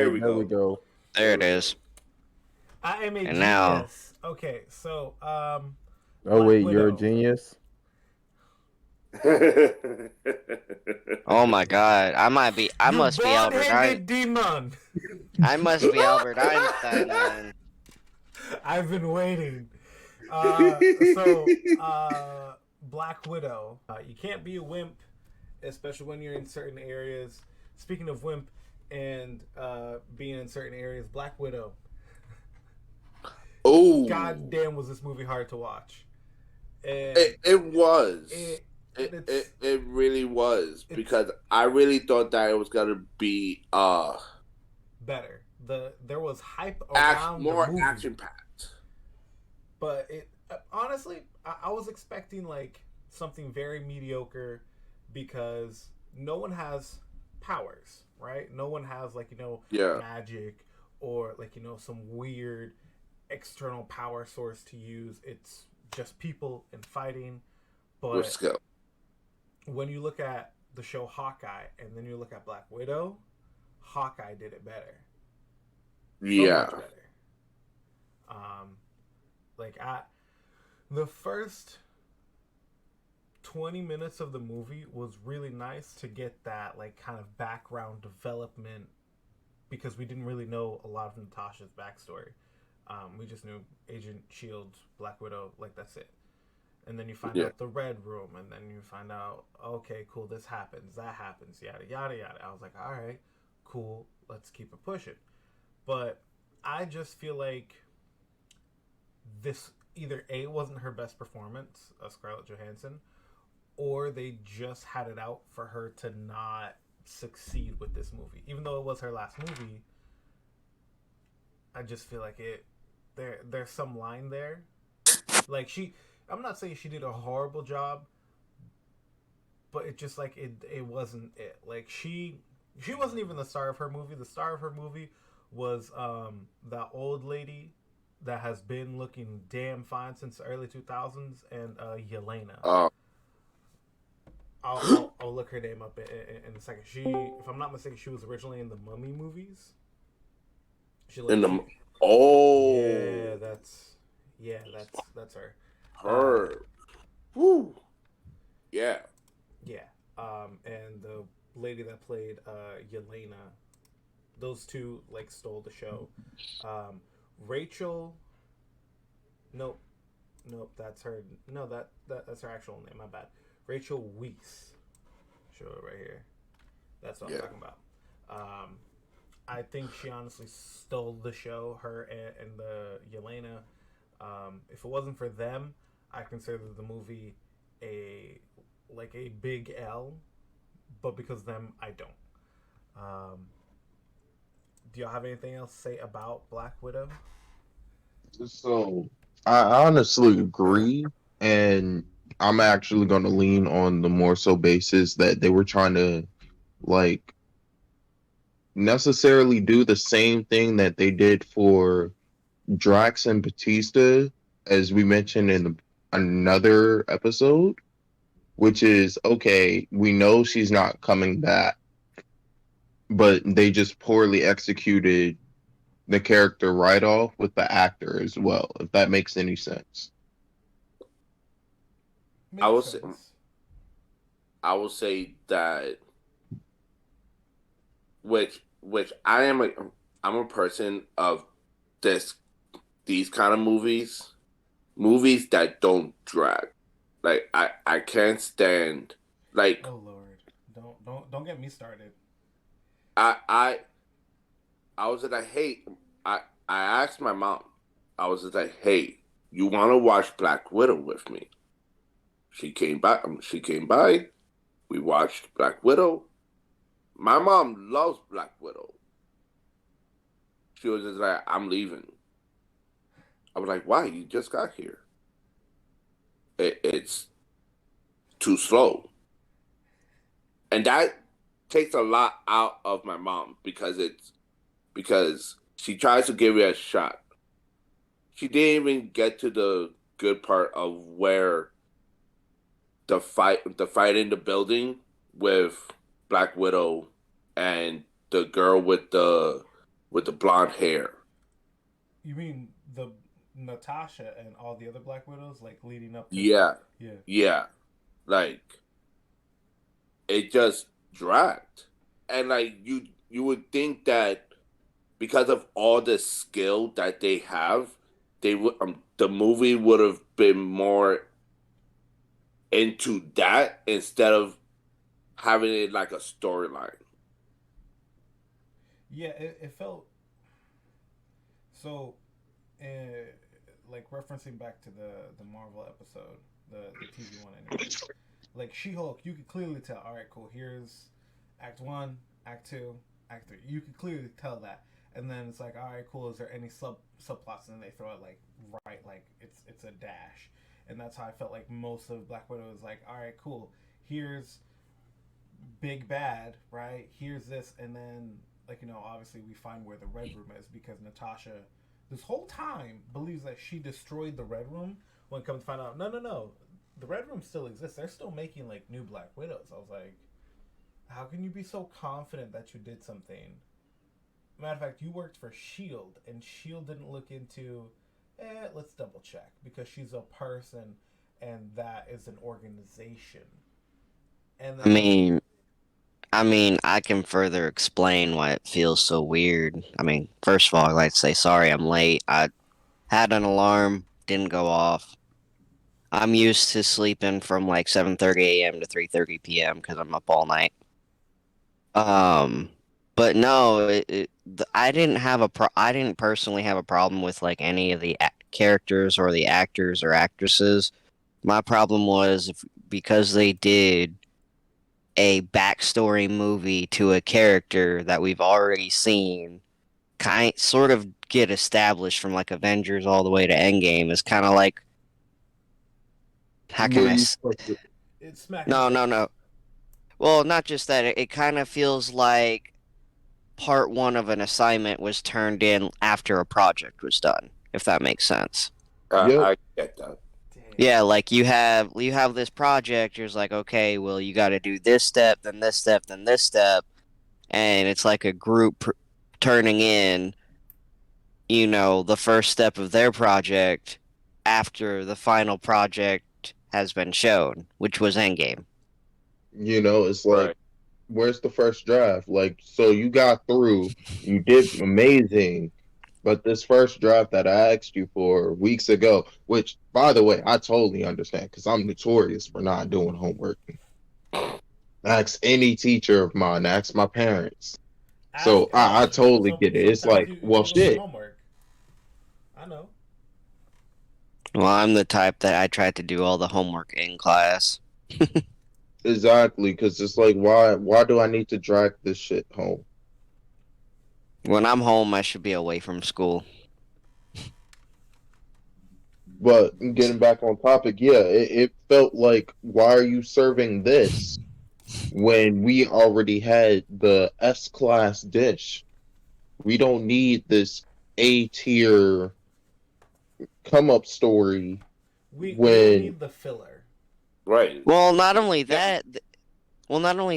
There right, we there we go. go. There There it we go. is. I am a And now, genius. Okay, so Oh Black wait, you're a Widow. genius. oh my God, I You must be Albert bald-headed demon. I must be Albert Einstein then. I've been waiting. So Black Widow. You can't be a wimp, especially when you're in certain areas. Speaking of wimp and being in certain areas, Black Widow. Oh, God damn, was this movie hard to watch? And it was. it It really was it's because I really thought that it was gonna be better. There was hype around the more movie, action packed. but it honestly, I was expecting like something very mediocre because no one has powers, right? No one has like Yeah, magic or like some weird external power source to use. It's just people and fighting. with But skill. when you look at the show Hawkeye and then you look at Black Widow, Hawkeye did it better, so Yeah, much better. Um, like at the first 20 minutes of the movie was really nice to get that like kind of background development because we didn't really know a lot of Natasha's backstory. We just knew Agent Shield, Black Widow, like that's it. And then you find yeah, out the Red Room, and then you find out, okay, cool, this happens, that happens, yada yada yada. I was like, all right, cool, let's keep it pushing. But I just feel like this either A wasn't her best performance, Scarlett Johansson, or they just had it out for her to not succeed with this movie. Even though it was her last movie, I just feel like there's some line there. Like I'm not saying she did a horrible job, but it just like it wasn't it. Like she wasn't even the star of her movie. The star of her movie was that old lady that has been looking damn fine since the early 2000s, and Yelena. uh, I'll look her name up in a second. If I'm not mistaken, she was originally in the Mummy movies. She in looked the cute. oh That's her. Um, her. Woo. Yeah. yeah. And the lady that played Yelena, those two like stole the show. Rachel. Nope. Nope. That's her. No, that's her actual name. My bad. Rachel Weisz. Show it right here. That's what I'm Yeah. talking about. I think she honestly stole the show. Her and the Yelena. If it wasn't for them, I consider the movie a big L. But because of them, I don't. Um, do y'all have anything else to say about Black Widow? So I honestly agree, and I'm actually going to lean on the more so basis that they were trying to like necessarily do the same thing that they did for Drax and Batista, as we mentioned in another episode, which is okay, we know she's not coming back, but they just poorly executed the character right off with the actor as well, if that makes any sense. I will Makes say sense. I will say that which I'm a person of this these kind of movies that don't drag. Like I can't stand like Oh Lord, don't get me started. I I I was like hey I asked my mom. I was like hey, you want to watch Black Widow with me? She came by. She came by. We watched Black Widow. My mom loves Black Widow. She was just like, I'm leaving. I was like, why? You just got here. It's too slow. And that takes a lot out of my mom because she tries to give it a shot. She didn't even get to the good part of where the fight in the building with Black Widow and the girl with the with the blonde hair. You mean the Natasha and all the other Black Widows, like leading up to? Yeah, Yeah. yeah. Like it just dragged, and like you would think that because of all the skill that they have, they would the movie would have been more into that instead of having it like a storyline. Yeah, it felt so. Uh, like referencing back to the Marvel episode, the TV one, anyways. Like She-Hulk, you could clearly tell. All right, cool. Here's Act 1, Act 2, Act 3. You could clearly tell that. And then it's like, all right, cool. Is there any subplots? And then they throw it like right, like it's a dash. And that's how I felt like most of Black Widow was like, all right, cool. Here's big bad, right? Here's this, and then like obviously we find where the red room is because Natasha, this whole time, believes that she destroyed the red room. When it comes to find out, no, the red room still exists. They're still making like new Black Widows. I was like, how can you be so confident that you did something? Matter of fact, you worked for Shield, and Shield didn't look into. Let's double check because she's a person, and that is an organization. And I then mean, I can further explain why it feels so weird. I mean, first of all, I'd like to say sorry I'm late. I had an alarm, didn't go off. I'm used to sleeping from like 7:30 a.m. to 3:30 p.m. because I'm up all night. Um, but no, I didn't personally have a problem with like any of the characters or the actors or actresses. My problem was because they did a backstory movie to a character that we've already seen sort of get established from like Avengers all the way to Endgame is kind of like how can Were I you supposed to- it's smack in the no, face. no, no. Well, not just that. It kind of feels like part one of an assignment was turned in after a project was done, if that makes sense. Yep. I get that. Damn. Yeah, like you have this project. You're just like, okay, well, you got to do this step, then this step, then this step, and it's like a group turning in, the first step of their project after the final project has been shown, which was Endgame. It's like, Right. where's the first draft? Like, so you got through, you did amazing, but this first draft that I asked you for weeks ago, which, by the way, I totally understand because I'm notorious for not doing homework. Ask any teacher of mine, ask my parents. Ask So I Ash. totally get it. It's Sometimes like, you well, give them the shit. homework. I know. Well, I'm the type that I tried to do all the homework in class. Exactly, because it's like, why do I need to drag this shit home? When I'm home, I should be away from school. But getting back on topic, yeah, it felt like, why are you serving this when we already had the S class dish? We don't need this A tier come up story We don't when need the filler. Right. Well, not only Yeah.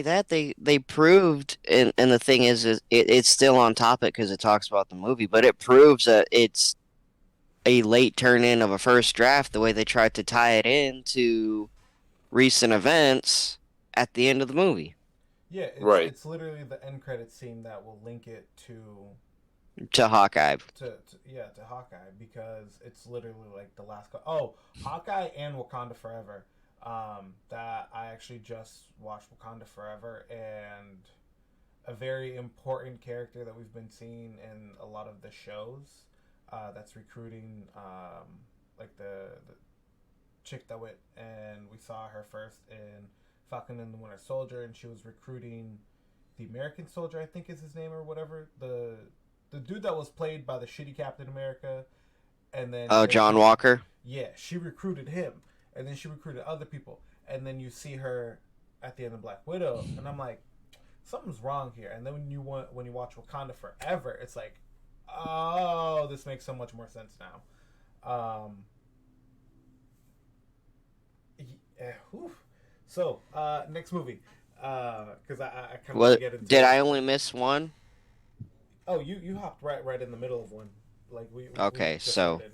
that, they proved, and the thing is it's still on topic because it talks about the movie, but it proves that it's a late turn in of a first draft. The way they tried to tie it into recent events at the end of the movie Yeah, Right. it's literally the end credit scene that will link it to Hawkeye. to Hawkeye because it's literally like the last. Oh, Hawkeye and Wakanda Forever. That I actually just watched Wakanda Forever, and a very important character that we've been seeing in a lot of the shows. That's recruiting, like the chick that went, and we saw her first in Falcon and the Winter Soldier, and she was recruiting the American Soldier, I think is his name or whatever. The dude that was played by the shitty Captain America, and then Oh, John Walker. yeah, she recruited him, and then she recruited other people, and then you see her at the end of Black Widow, and I'm like, something's wrong here. And then when you watch Wakanda Forever, it's like, oh, this makes so much more sense now. So next movie, because I kind of What get into did it. I only miss one? Oh, you hopped right in the middle of one. Like we Okay, just so started.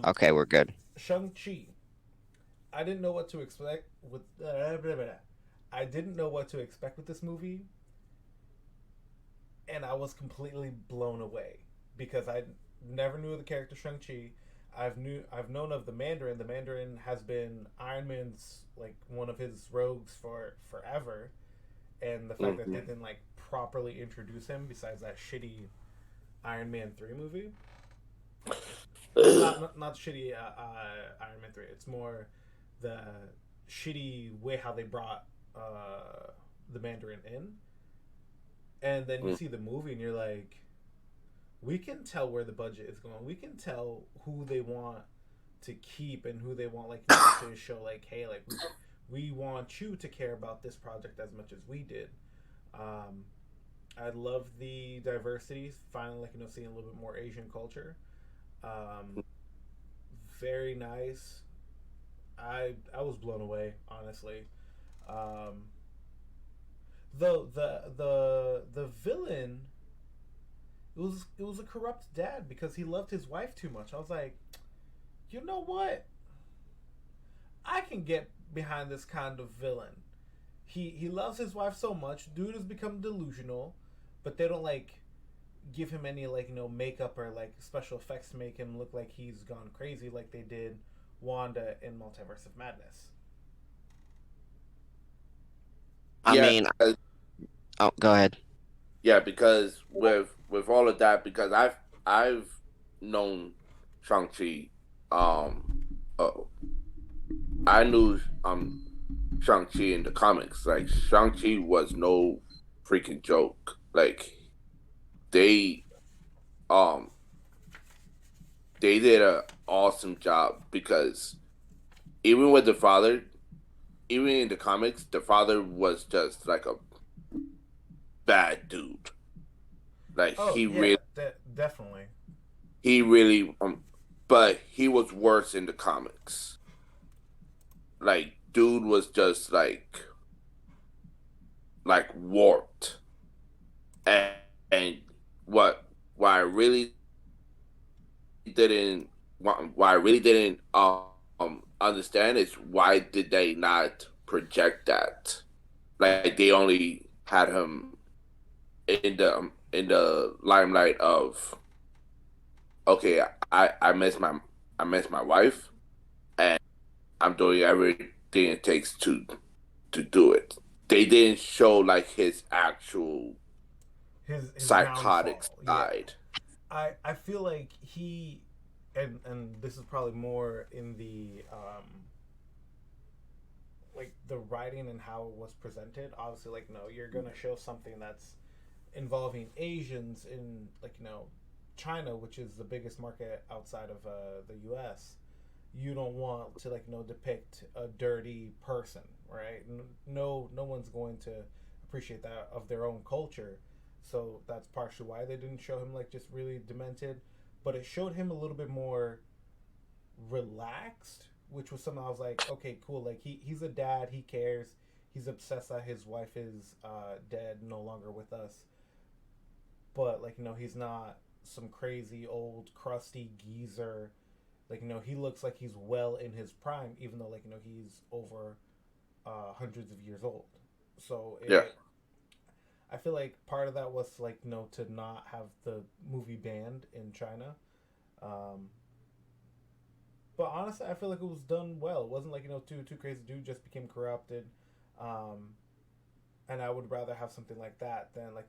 okay, we're good. Shang-Chi. I didn't know what to expect with I didn't know what to expect with this movie, and I was completely blown away because I never knew of the character Shang-Chi. I've known of the Mandarin. The Mandarin has been Iron Man's like one of his rogues for forever, and the fact that they Mhm. didn't like properly introduce him besides that shitty Iron Man 3 movie. Not shitty Iron Man 3. It's more the shitty way how they brought the Mandarin in, and then you see the movie and you're like, we can tell where the budget is going. We can tell who they want to keep and who they want like to show like, hey, like we want you to care about this project as much as we did. Um, I love the diversity. Finally, like seeing a little bit more Asian culture. Um, very nice. I was blown away, honestly. Um, the villain, it was a corrupt dad because he loved his wife too much. I was like, you know what? I can get behind this kind of villain. He loves his wife so much. Dude has become delusional, but they don't like give him any like makeup or like special effects to make him look like he's gone crazy like they did Wanda in Multiverse of Madness. I Yeah, mean, oh, go ahead. yeah, because with all of that, because I've known Shang Chi. Oh, I knew Shang Chi in the comics. Like Shang Chi was no freaking joke. Like they um they did a awesome job because even with the father, even in the comics, the father was just like a bad dude. Like Oh yeah, definitely. he really but he was worse in the comics. Like dude was just like warped. And what why I really didn't why I really didn't understand is why did they not project that? Like they only had him in the limelight of okay, I miss my wife and I'm doing everything it takes to do it. They didn't show like his actual His psychotic downfall. Yeah, side. I feel like he and this is probably more in the like the writing and how it was presented. Obviously, like no, you're gonna show something that's involving Asians in like China, which is the biggest market outside of the U.S. You don't want to like depict a dirty person, right? No one's going to appreciate that of their own culture. So that's partially why they didn't show him like just really demented, but it showed him a little bit more relaxed, which was something I was like, okay, cool. Like he's a dad, he cares, he's obsessed that his wife is dead, no longer with us. But like he's not some crazy old crusty geezer. Like he looks like he's well in his prime, even though like he's over hundreds of years old. So Yeah. I feel like part of that was like to not have the movie banned in China. Um, but honestly, I feel like it was done well. It wasn't like too crazy. Dude just became corrupted, um, and I would rather have something like that than like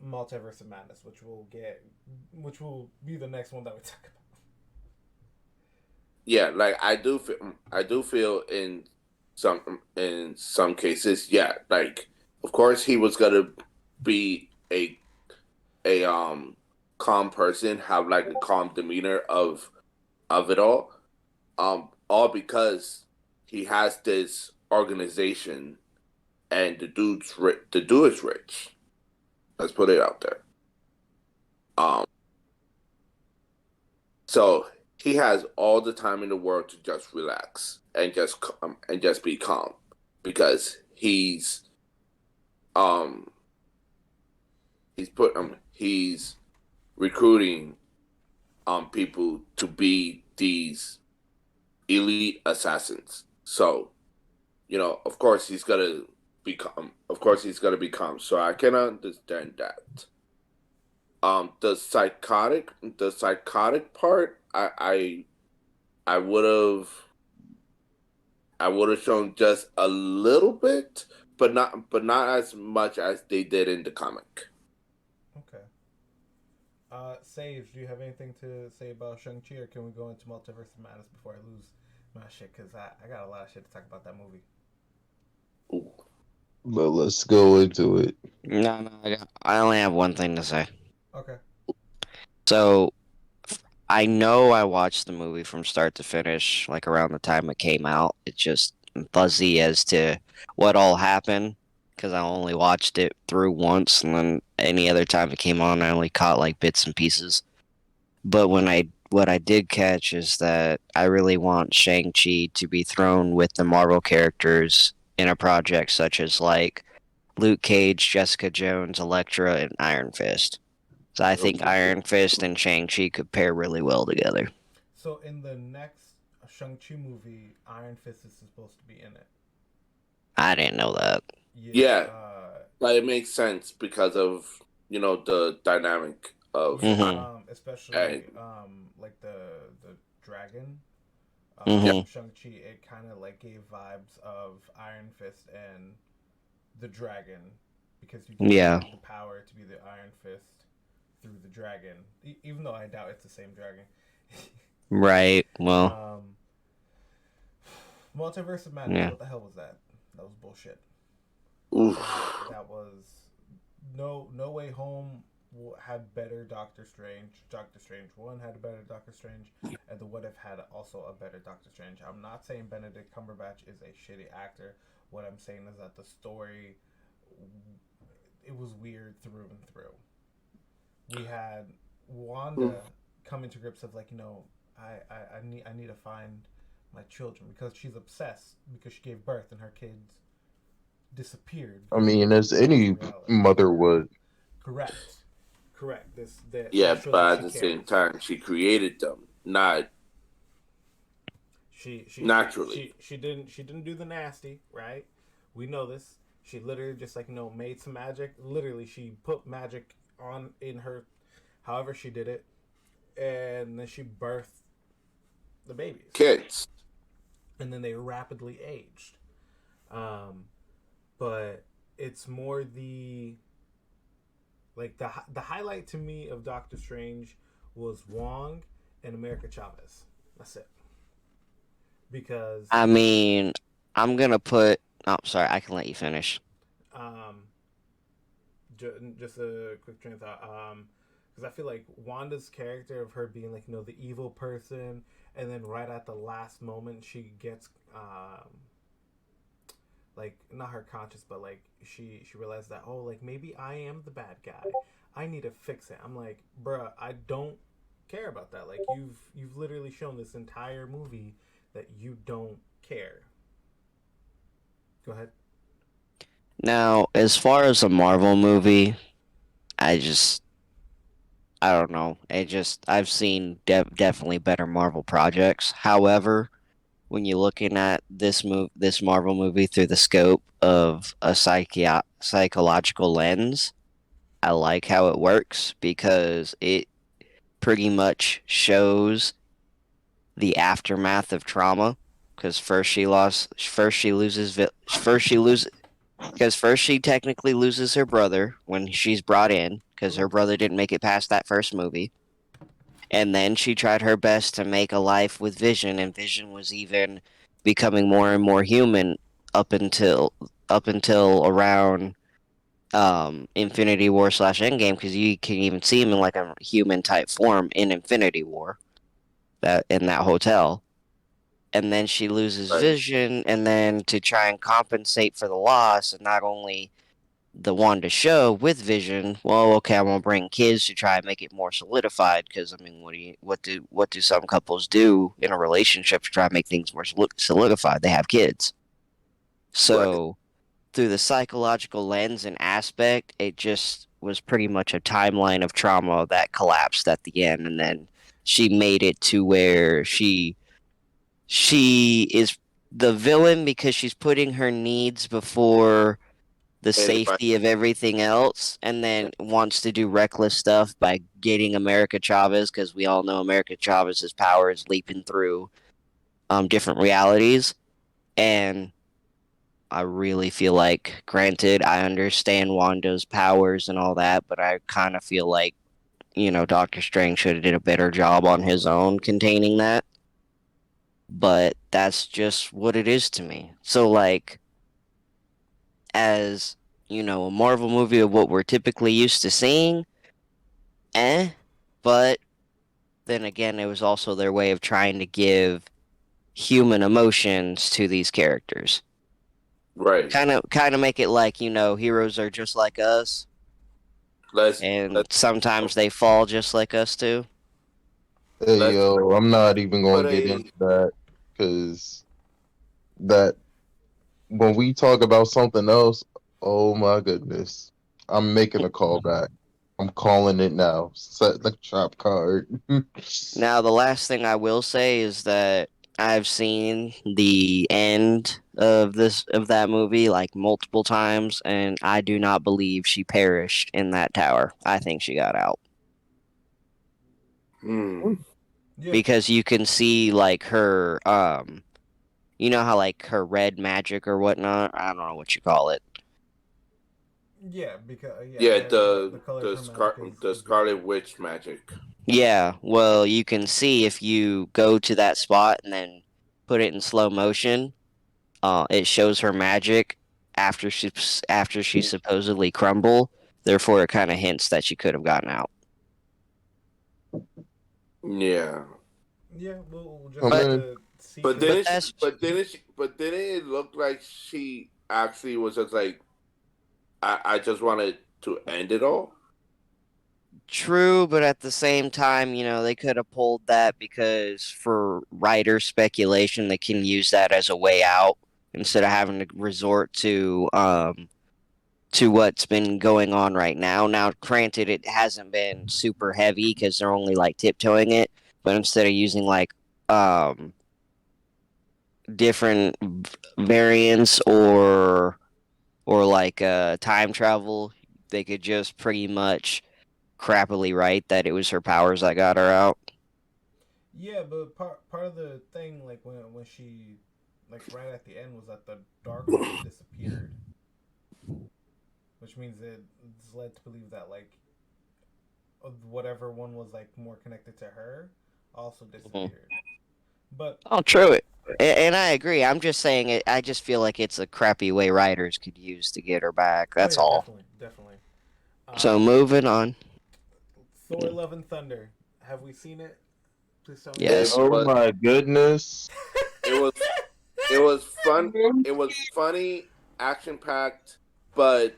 Multiverse of Madness, which will be the next one that we talk about. Yeah, like I do feel in some cases, yeah, like of course he was gonna be a calm person, have like a calm demeanor of it all because he has this organization and the dude is rich. Let's put it out there. Um, so he has all the time in the world to just relax and just be calm because um he's recruiting people to be these elite assassins. So, of course he's gonna become. Of course he's gonna become. So I can understand that. The psychotic part, I would have shown just a little bit, but not as much as they did in the comic. Okay. Sage, do you have anything to say about Shang-Chi, or can we go into Multiverse of Madness before I lose my shit? Because I got a lot of shit to talk about that movie. Ooh. But let's go into it. No, I only have one thing to say. Okay. So I know I watched the movie from start to finish, like around the time it came out. It's just fuzzy as to what all happened because I only watched it through once, and then any other time it came on, I only caught like bits and pieces. But what I did catch is that I really want Shang-Chi to be thrown with the Marvel characters in a project such as like Luke Cage, Jessica Jones, Elektra, and Iron Fist. So I think Iron Fist and Shang-Chi could pair really well together. So in the next Shang-Chi movie, Iron Fist is supposed to be in it. I didn't know that. Yeah. Like it makes sense because of the dynamic of especially like the dragon. Mhm. Shang-Chi, it kind of like gave vibes of Iron Fist and the dragon, because you Yeah. get the power to be the Iron Fist through the dragon. Even though I doubt it's the same dragon. Right. Well. Multiverse of Madness. Yeah. What the hell was that? That was bullshit. Oof. That was No Way Home had better Doctor Strange. Doctor Strange 1 had a better Doctor Strange, and the What If had also a better Doctor Strange. I'm not saying Benedict Cumberbatch is a shitty actor. What I'm saying is that the story, it was weird through and through. We had Wanda coming to grips of like, I need to find my children, because she's obsessed, because she gave birth and her kids disappeared. I mean, as any mother would. Correct. Yeah, but at the same time, she created them, not she naturally. She didn't do the nasty, right? We know this. She literally just like made some magic. Literally, she put magic on in her, however she did it, and then she birthed the babies, kids, and then they rapidly aged. But it's more the highlight to me of Doctor Strange was Wong and America Chavez. That's it. Because I mean, I'm gonna put. Oh, sorry. I can let you finish. Just a quick train of thought. Because I feel like Wanda's character of her being like the evil person, and then right at the last moment she gets like not her conscious, but like she realized that like maybe I am the bad guy. I need to fix it. I'm like, bruh, I don't care about that. Like you've literally shown this entire movie that you don't care. Go ahead. Now, as far as a Marvel movie, I don't know. I've seen definitely better Marvel projects. However, when you're looking at this Marvel movie through the scope of a psychological lens, I like how it works because it pretty much shows the aftermath of trauma. Because first she technically loses her brother when she's brought in, because her brother didn't make it past that first movie. And then she tried her best to make a life with Vision, and Vision was even becoming more and more human up until around Infinity War / Endgame, because you can even see him in like a human type form in Infinity War, that in that hotel. And then she loses Vision, and then to try and compensate for the loss, and not only the Wanda show with Vision, well, okay, I'm gonna bring kids to try and make it more solidified. Because I mean, what do some couples do in a relationship to try and make things more solidified? They have kids. So through the psychological lens and aspect, it just was pretty much a timeline of trauma that collapsed at the end, and then she made it to where she is the villain because she's putting her needs before the Anybody? safety of everything else, and then wants to do reckless stuff by getting America Chavez, because we all know America Chavez's power is leaping through different realities. And I really feel like, granted, I understand Wanda's powers and all that, but I kind of feel like, Doctor Strange should have did a better job on his own containing that. But that's just what it is to me. So, like, as, a Marvel movie of what we're typically used to seeing, but then again, it was also their way of trying to give human emotions to these characters. Right. Kind of make it like, heroes are just like us, Let's and let's sometimes they fall just like us too. Hey, let's yo, I'm not even put going to get a into that because that when we talk about something else, oh my goodness, I'm making a call back. I'm calling it now. Set the trap card. Now, the last thing I will say is that I've seen the end of that movie like multiple times, and I do not believe she perished in that tower. I think she got out. Yeah, Because you can see like her you know how like her red magic or whatnot, I don't know what you call it. yeah, because yeah, the color of her magic the is red. Scarlet Witch magic. Yeah, well, you can see if you go to that spot and then put it in slow motion, it shows her magic after she supposedly crumble. Therefore, it kind of hints that she could have gotten out. Yeah. Yeah, we'll just Come But have in. to see. But 'Cause- that's but didn't it look like she actually was just like I just wanted to end it all? true, but at the same time, they could have pulled that because for writer speculation, they can use that as a way out instead of having to resort to what's been going on right now. Now, granted, it hasn't been super heavy because they're only like tiptoeing it, but instead of using like um different variants or like time travel, they could just pretty much crappily write that it was her powers that got her out. yeah, but part of the thing, like when she, like right at the end, was that the dark one disappeared, which means it's led to believe that like whatever one was like more connected to her also Mhm. disappeared. But Oh, true. And I agree. I'm just saying it. I just feel like it's a crappy way writers could use to get her back. oh That's yeah, all. definitely. So Um, moving on. Thor: Love and Thunder. Have we seen it? Please tell me It Yes. yes. Oh was my goodness. it was it was fun. It was funny, action packed, but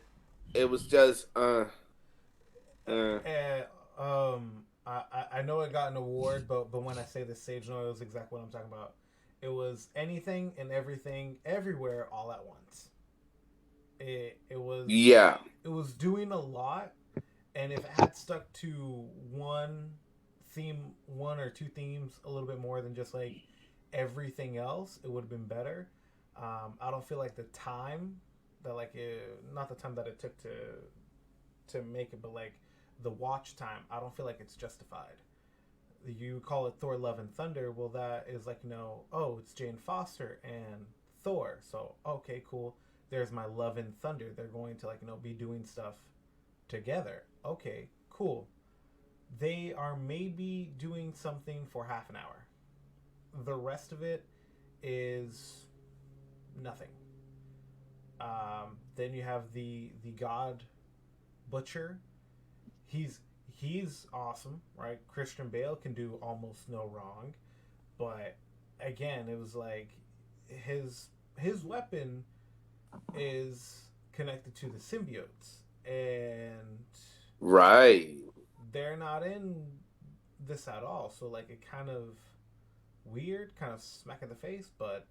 it was just uh. And I know it got an award, but when I say this, Sage knows exactly what I'm talking about. It was anything and everything, everywhere, all at once. It was Yeah. it was doing a lot, and if it had stuck to one or two themes, a little bit more than just like everything else, it would have been better. I don't feel like the time that not the time that it took to make it, but like the watch time, I don't feel like it's justified. You call it Thor: Love and Thunder. Well, that is like oh, it's Jane Foster and Thor. So okay, cool. There's my Love and Thunder. They're going to be doing stuff together. Okay, cool. They are maybe doing something for half an hour. The rest of it is nothing. Then you have the God Butcher. He's awesome, right? Christian Bale can do almost no wrong, but again, it was like his weapon is connected to the symbiotes, and Right. they're not in this at all. So like it kind of weird, kind of smack in the face, but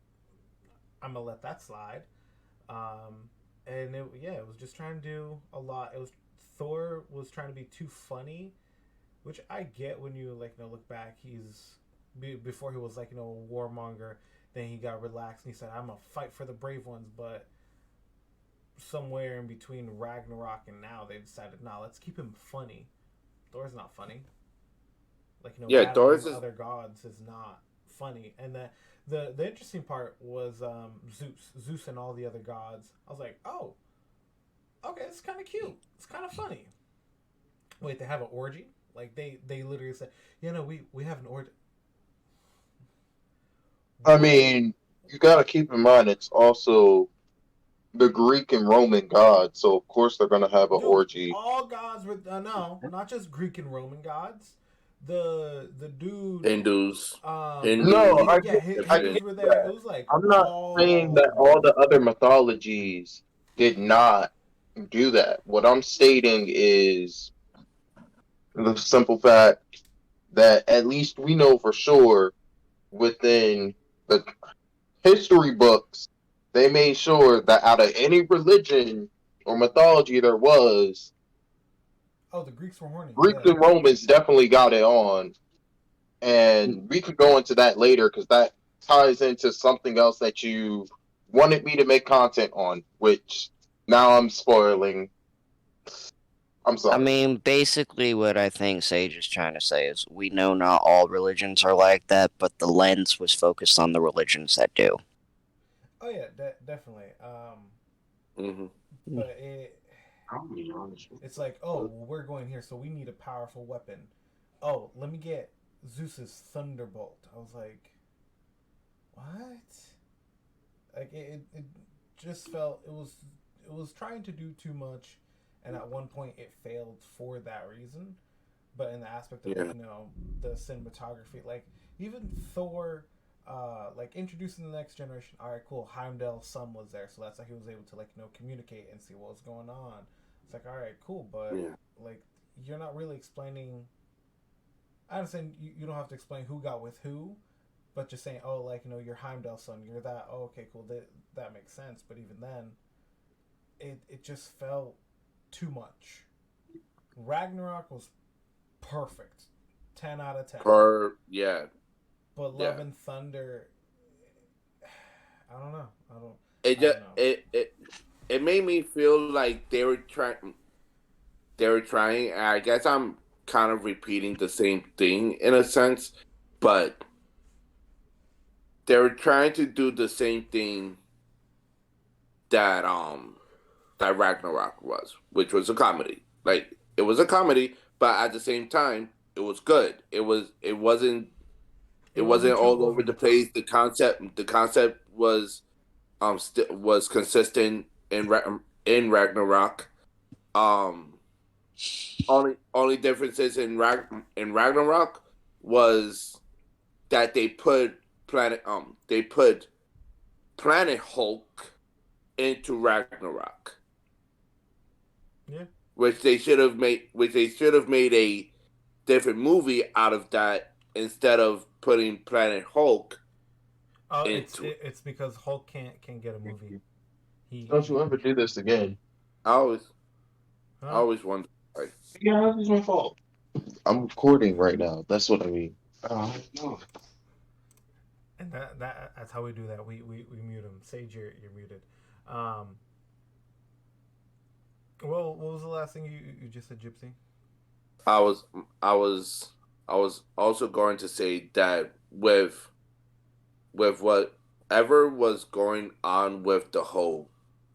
I'm gonna let that slide. And it was just trying to do a lot. It was Thor was trying to be too funny, which I get when you like look back. Before he was like a warmonger. Then he got relaxed and he said, "I'm gonna fight for the brave ones." But somewhere in between Ragnarok and now, they decided, "Nah, let's keep him funny." Thor's not funny. Like Yeah, battling Thor's is other gods is not funny. And the interesting part was Zeus and all the other gods. I was like, oh, okay, it's kind of cute. It's kind of funny. Wait, they have an orgy? Like they literally said, we have an orgy. I mean, you got to keep in mind it's also the Greek and Roman gods, so of course they're gonna have an Dude, orgy. all gods were no, not just Greek and Roman gods. The dude, Hindus, No, Hindus, I Hindus Egyptian. get were there. It that. was like I'm not saying that all. all the other mythologies did not do that. What I'm stating is the simple fact that at least we know for sure within the history books, they made sure that out of any religion or mythology there was, Oh, the Greeks were horny. Greeks Yeah. and Romans definitely got it on. And we could go into that later because that ties into something else that you wanted me to make content on, which now I'm spoiling. I'm I sorry. mean, basically, what I think Sage is trying to say is we know not all religions are like that, but the lens was focused on the religions that do. Oh yeah, definitely. Hmm. But it's like, oh, Uh, well, we're going here, so we need a powerful weapon. Oh, let me get Zeus's thunderbolt. I was like, what? Like it just felt it was trying to do too much, and at one point it failed for that reason. But in the aspect of Yeah, the cinematography, like even Thor, like introducing the next generation. All right, cool. Heimdall's son was there, so that's how he was able to like communicate and see what was going on. It's like, all right, cool, but yeah. like you're not really explaining. I understand you don't have to explain who got with who, but just saying, oh, like you're Heimdall's son, you're that. Oh, okay, cool. That makes sense. But even then, it just felt too much. Ragnarok was perfect, 10 out of 10. Yeah, But Love yeah. and Thunder, I don't know. It I just don't know. it made me feel like they were trying. They were trying. I guess I'm kind of repeating the same thing in a sense, but they were trying to do the same thing that that Ragnarok was, which was a comedy. Like it was a comedy, but at the same time, it was good. It It wasn't wasn't too all over over the the top. place. The concept was was consistent in Ragnarok. Um, only differences in Ragnarok was that they put Planet Hulk into Ragnarok, Yeah. which they should have made a different movie out of that instead of putting Planet Hulk Oh, into it. it's because Hulk can't get a movie. Don't He you ever do this again? I always I huh? always wonder why. Yeah, it's my fault. I'm recording right now. That's what I mean. No. And that's how we do that. We mute him. Sage, you're muted. Um. Well, what was the last thing you just said, Gypsy? I was I was I was also going to say that with whatever was going on with the whole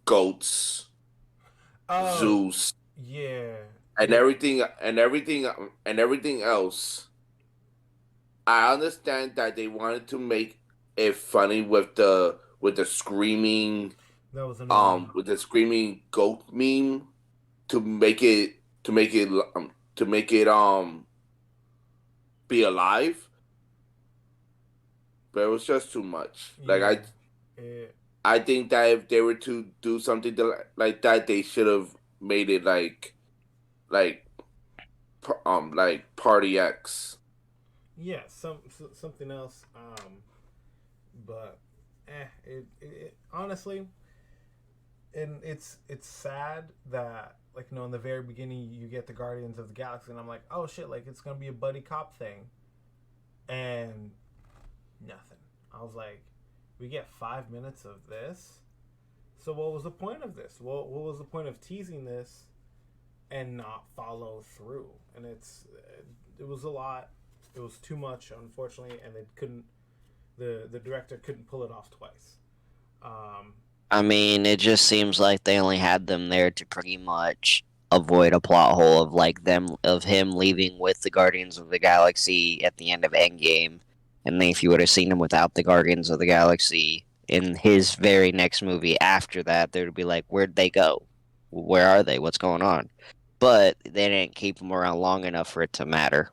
goats, Oh, Zeus, yeah, and yeah. everything else. I understand that they wanted to make it funny That was annoying. with the screaming goat meme to make it to make it be alive, but it was just too much. Like Yeah. It, I think that if they were to do something like that, they should have made it like like Party X. yeah. Something else. But it honestly, and it's sad that in the very beginning, you get the Guardians of the Galaxy, and I'm like, oh shit, like it's gonna be a buddy cop thing, and nothing. I was like, we get 5 minutes of this. So what was the point of this? What was the point of teasing this and not follow through? And it was a lot. It was too much, unfortunately, and it couldn't. The director couldn't pull it off twice. I mean, it just seems like they only had them there to pretty much avoid a plot hole of like him leaving with the Guardians of the Galaxy at the end of Endgame, and then if you would have seen him without the Guardians of the Galaxy in his very next movie after that, there would be like, where'd they go? Where are they? What's going on? But they didn't keep them around long enough for it to matter.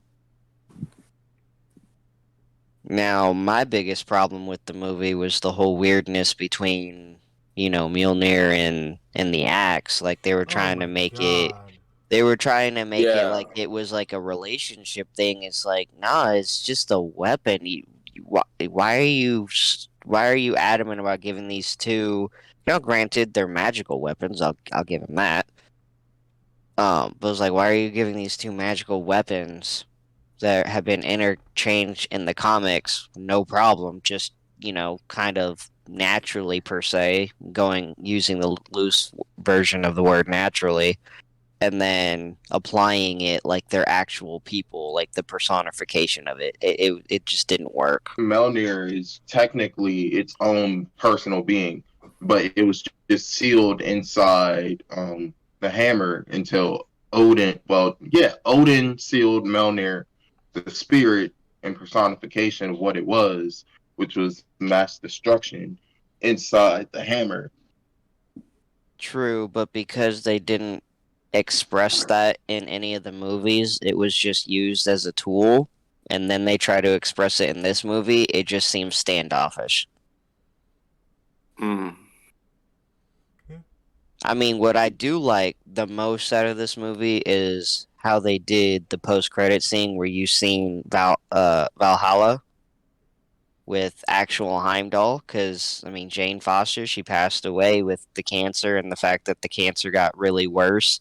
Now, my biggest problem with the movie was the whole weirdness between, Mjolnir and the axe. Like they were Oh trying to my make it god. they were trying to make it Yeah. like it was like a relationship thing. It's like, nah, it's just a weapon. Why are you adamant about giving these two? Granted, they're magical weapons. I'll give them that. But it's like, why are you giving these two magical weapons that have been interchanged in the comics? No problem. Just kind of naturally per se, using the loose version of the word naturally, and then applying it like they're actual people, like the personification of it. It just didn't work. Mjolnir is technically its own personal being, but it was just sealed inside the hammer until Odin. Well, yeah, Odin sealed Mjolnir, the spirit and personification of what it was, which was mass destruction, inside the hammer. True, but because they didn't express that in any of the movies, it was just used as a tool, and then they try to express it in this movie, it just seems standoffish. Mm. I mean, what I do like the most out of this movie is how they did the post-credit scene where you seen Valhalla with actual Heimdall, because, I mean, Jane Foster, she passed away with the cancer, and the fact that the cancer got really worse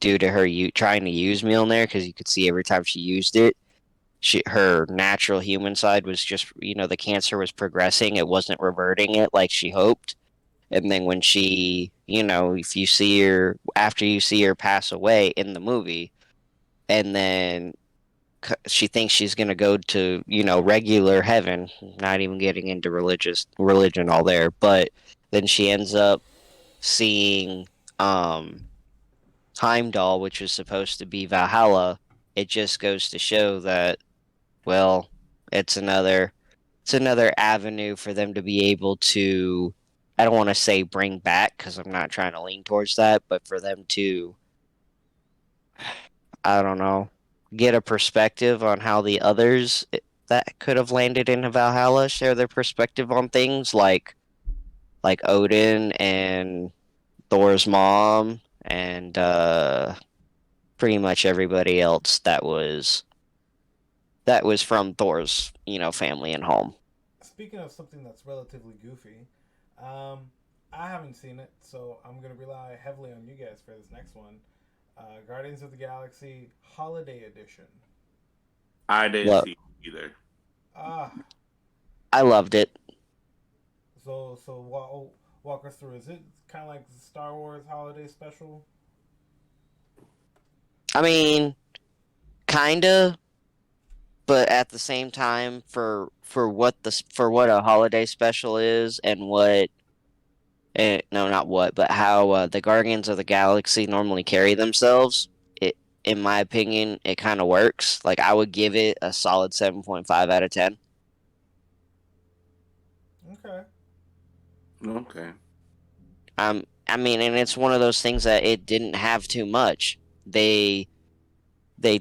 due to her trying to use Mjolnir, because you could see every time she used it, her natural human side was just, the cancer was progressing. It wasn't reverting it like she hoped. And then when she, if you see her, after you see her pass away in the movie, and then she thinks she's going to go to, regular heaven, not even getting into religion all there, but then she ends up seeing Heimdall, which is supposed to be Valhalla. It just goes to show that, well, it's another avenue for them to be able to, I don't want to say bring back, because I'm not trying to lean towards that, but for them to, I don't know, get a perspective on how the others that could have landed in Valhalla share their perspective on things, like Odin and Thor's mom and pretty much everybody else that was from Thor's family and home. Speaking of something that's relatively goofy, I haven't seen it, so I'm gonna rely heavily on you guys for this next one. Guardians of the Galaxy Holiday Edition. I didn't Look, see it either. Ah, I loved it. so walk us through. Is it kind of like the Star Wars Holiday Special? I mean, kinda, but at the same time, for what a holiday special is, and no, not what, but how the Guardians of the Galaxy normally carry themselves. It, in my opinion, it kind of works. Like I would give it a solid 7.5 out of 10. Okay. Okay. I mean, and it's one of those things that it didn't have too much. They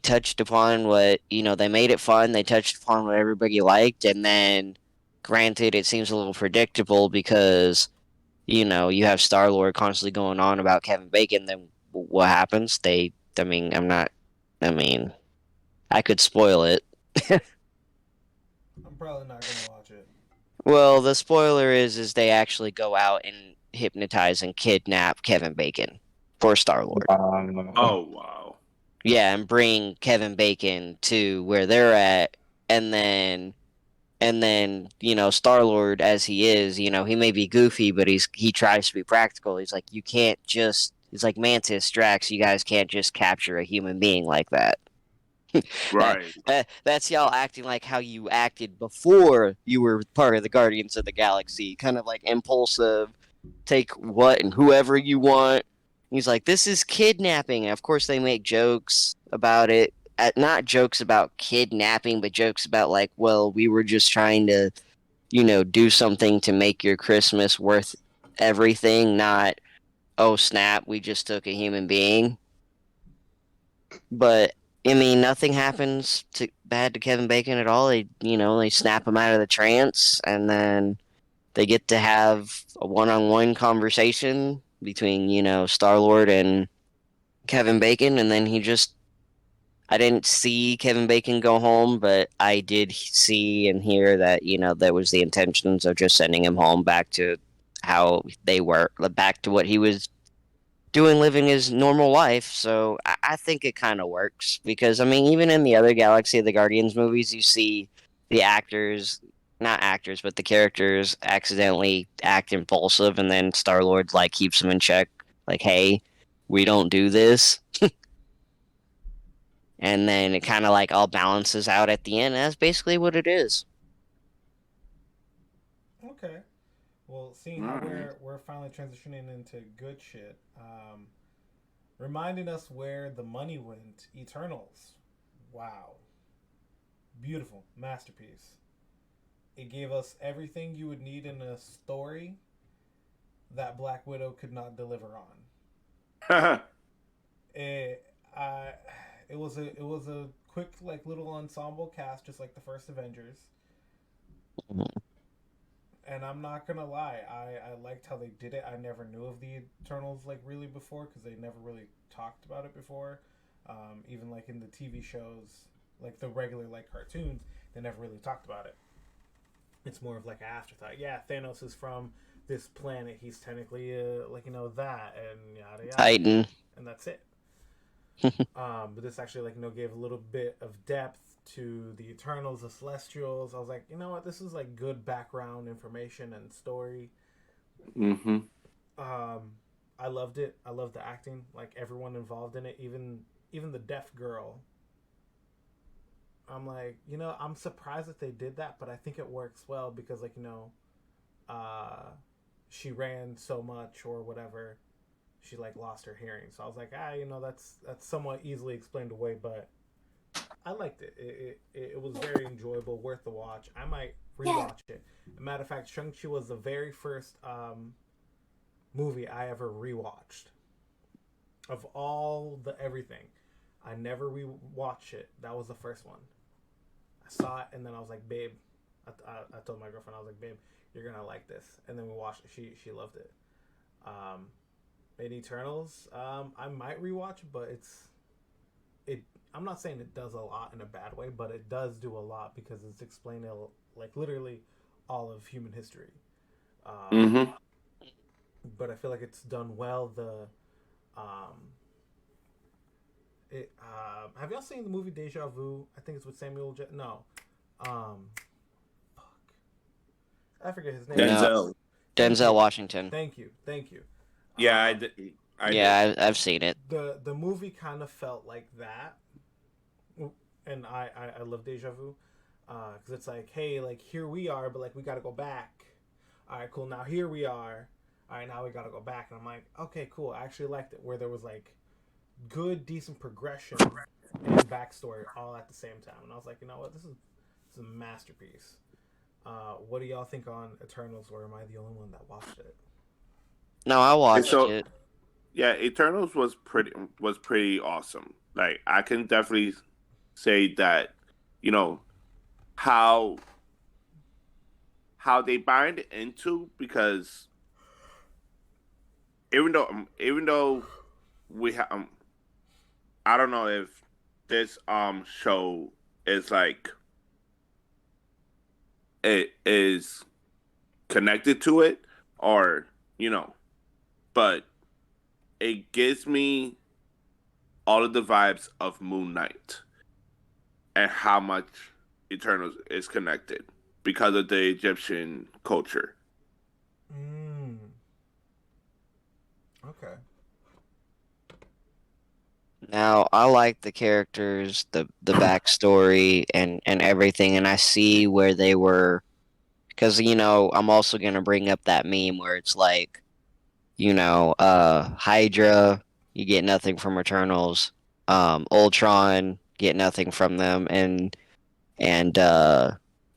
touched upon what, they made it fun. They touched upon what everybody liked, and then, granted, it seems a little predictable because, you have Star-Lord constantly going on about Kevin Bacon. Then what happens? I mean, I could spoil it. I'm probably not gonna watch it. Well, the spoiler is they actually go out and hypnotize and kidnap Kevin Bacon. for Star-Lord. Oh wow. Yeah, and bring Kevin Bacon to where they're at, and then Star-Lord, as he is, he may be goofy, but he tries to be practical. He's like, you can't just. He's like, Mantis, Drax, you guys can't just capture a human being like that. Right. That's y'all acting like how you acted before you were part of the Guardians of the Galaxy, kind of like impulsive, take what and whoever you want. He's like, this is kidnapping. And of course, they make jokes about it. Not jokes about kidnapping, but jokes about like, well, we were just trying to, do something to make your Christmas worth everything. Not, oh snap, we just took a human being. But I mean, nothing happens bad to Kevin Bacon at all. They snap him out of the trance, and then they get to have a one-on-one conversation between Star-Lord and Kevin Bacon, and then I didn't see Kevin Bacon go home, but I did see and hear that that was the intentions of just sending him home back to how they were, back to what he was doing, living his normal life. So I think it kind of works because I mean, even in the other Galaxy of the Guardians movies, you see the actors, not actors, but the characters accidentally act impulsive, and then Star Lord like keeps them in check, like, "Hey, we don't do this," and then it kind of like all balances out at the end. That's basically what it is. Okay. Well, seeing how we're finally transitioning into good shit, reminding us where the money went. Eternals. Wow. Beautiful masterpiece. It gave us everything you would need in a story that Black Widow could not deliver on. It, uh, it was a quick like little ensemble cast, just like the first Avengers. And I'm not gonna lie, I liked how they did it. I never knew of the Eternals like really before because they never really talked about it before. Even like in the TV shows, like the regular like cartoons, they never really talked about it. It's more of like an afterthought. Yeah, Thanos is from this planet. He's technically like that and yada yada, Titan. and that's it. But this actually like gave a little bit of depth to the Eternals, the Celestials. I was like, you know what, this is like good background information and story. Mm-hmm. I loved it. I loved the acting, like everyone involved in it, even the deaf girl. I'm like, I'm surprised that they did that, but I think it works well because like uh, she ran so much or whatever, she like lost her hearing. So I was like, that's somewhat easily explained away, but I liked it. It was very enjoyable, worth the watch. I might rewatch it. As a matter of fact, Shang-Chi was the very first movie I ever rewatched. Of all the everything, I never rewatched it. That was the first one. I saw it and then I was like, babe. I told my girlfriend, I was like, babe, you're gonna like this. And then we watched it. She loved it. In Eternals, I might rewatch it, but it. I'm not saying it does a lot in a bad way, but it does do a lot because it's explaining like literally all of human history. Mm-hmm. But I feel like it's done well. Um, have y'all seen the movie Deja Vu? I think it's with No, um, fuck, I forget his name. Denzel. Denzel Washington. Thank you. Yeah, I Um, did. I've seen it. the movie kind of felt like that, and I love Deja Vu, because it's like, hey, like here we are, but like we got to go back. All right, cool. Now here we are. All right, now we got to go back, and I'm like, okay, cool. I actually liked it where there was like good, decent progression and backstory all at the same time, and I was like, you know what, this is a masterpiece. What do y'all think on Eternals, or am I the only one that watched it? No, I watched it. Yeah, Eternals was pretty awesome. Like I can definitely say that, you know, how they bind into, because even though we have I don't know if this show is like it is connected to it, or but it gives me all of the vibes of Moon Knight and how much Eternals is connected because of the Egyptian culture. Okay. Now, I like the characters, the backstory, and everything, and I see where they were. Because, I'm also going to bring up that meme where it's like, Hydra, you get nothing from Eternals. Ultron, get nothing from them. And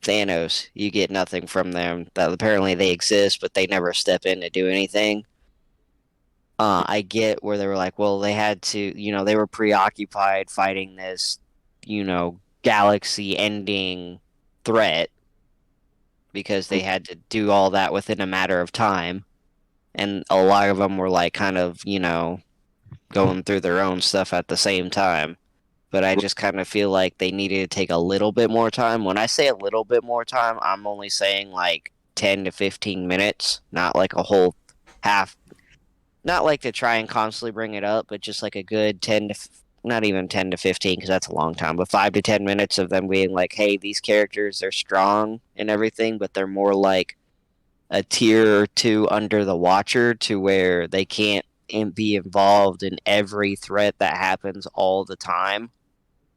Thanos, you get nothing from them. That apparently they exist, but they never step in to do anything. I get where they were like, well, they had to, they were preoccupied fighting this, galaxy-ending threat because they had to do all that within a matter of time. And a lot of them were like kind of, going through their own stuff at the same time. But I just kind of feel like they needed to take a little bit more time. When I say a little bit more time, I'm only saying like 10 to 15 minutes, not like a whole half. Not like to try and constantly bring it up, but just like a good 10 to, not even 10 to 15, because that's a long time, but 5 to 10 minutes of them being like, hey, these characters, they're strong and everything, but they're more like a tier or two under the Watcher to where they can't be involved in every threat that happens all the time,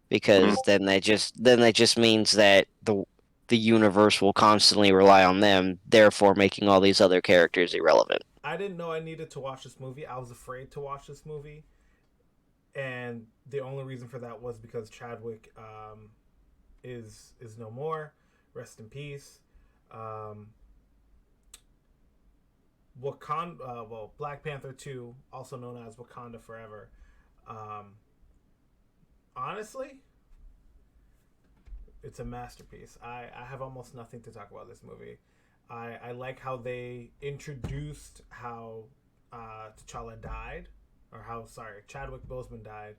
because then that just means that the universe will constantly rely on them, therefore making all these other characters irrelevant. I didn't know I needed to watch this movie. I was afraid to watch this movie, and the only reason for that was because Chadwick is no more. Rest in peace. Black Panther 2, also known as Wakanda Forever. Honestly, it's a masterpiece. I have almost nothing to talk about this movie. I like how they introduced how T'Challa died, or Chadwick Boseman died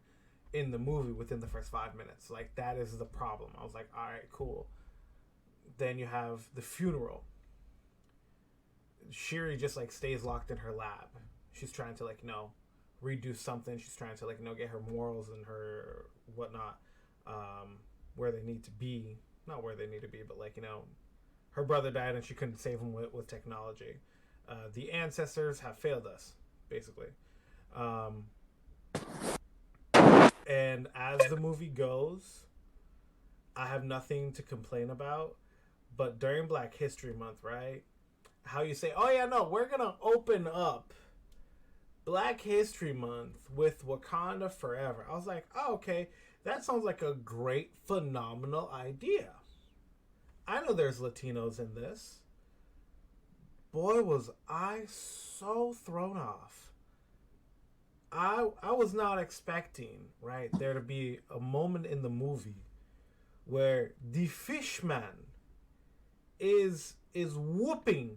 in the movie within the first 5 minutes. Like, that is the problem. I was like, all right, cool. Then you have the funeral. Shuri just like stays locked in her lab. She's trying to redo something. She's trying to get her morals and her whatnot where they need to be. Not where they need to be, but her brother died and she couldn't save him with technology. The ancestors have failed us, basically. And as the movie goes, I have nothing to complain about. But during Black History Month, right? How you say, oh yeah, no, we're going to open up Black History Month with Wakanda Forever. I was like, oh, okay, that sounds like a great, phenomenal idea. I know there's Latinos in this. Boy, was I so thrown off. I was not expecting, right, there to be a moment in the movie where the Fishman is whooping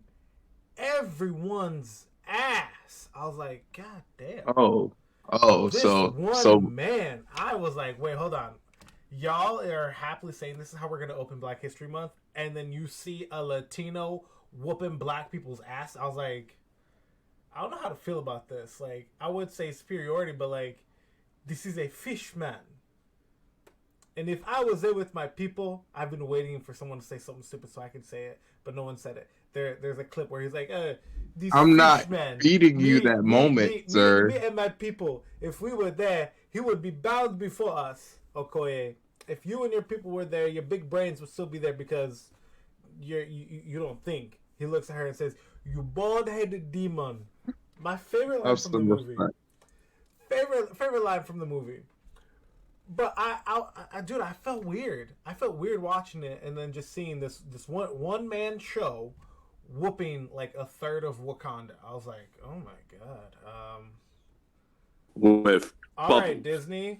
everyone's ass. I was like, God damn. This one man. I was like, wait, hold on. Y'all are happily saying this is how we're going to open Black History Month, and then you see a Latino whooping black people's ass. I was like, I don't know how to feel about this. Like, I would say superiority, but this is a fish man. And if I was there with my people, I've been waiting for someone to say something stupid so I can say it, but no one said it. There's a clip where he's like, I'm not feeding you that moment, sir. Me and my people, if we were there, he would be bound before us, Okoye. If you and your people were there, your big brains would still be there because you don't think. He looks at her and says, you bald-headed demon. My favorite line from the movie. Favorite line from the movie. But dude, I felt weird. I felt weird watching it and then just seeing this one man show whooping like a third of Wakanda. I was like, oh my god. All right, Disney.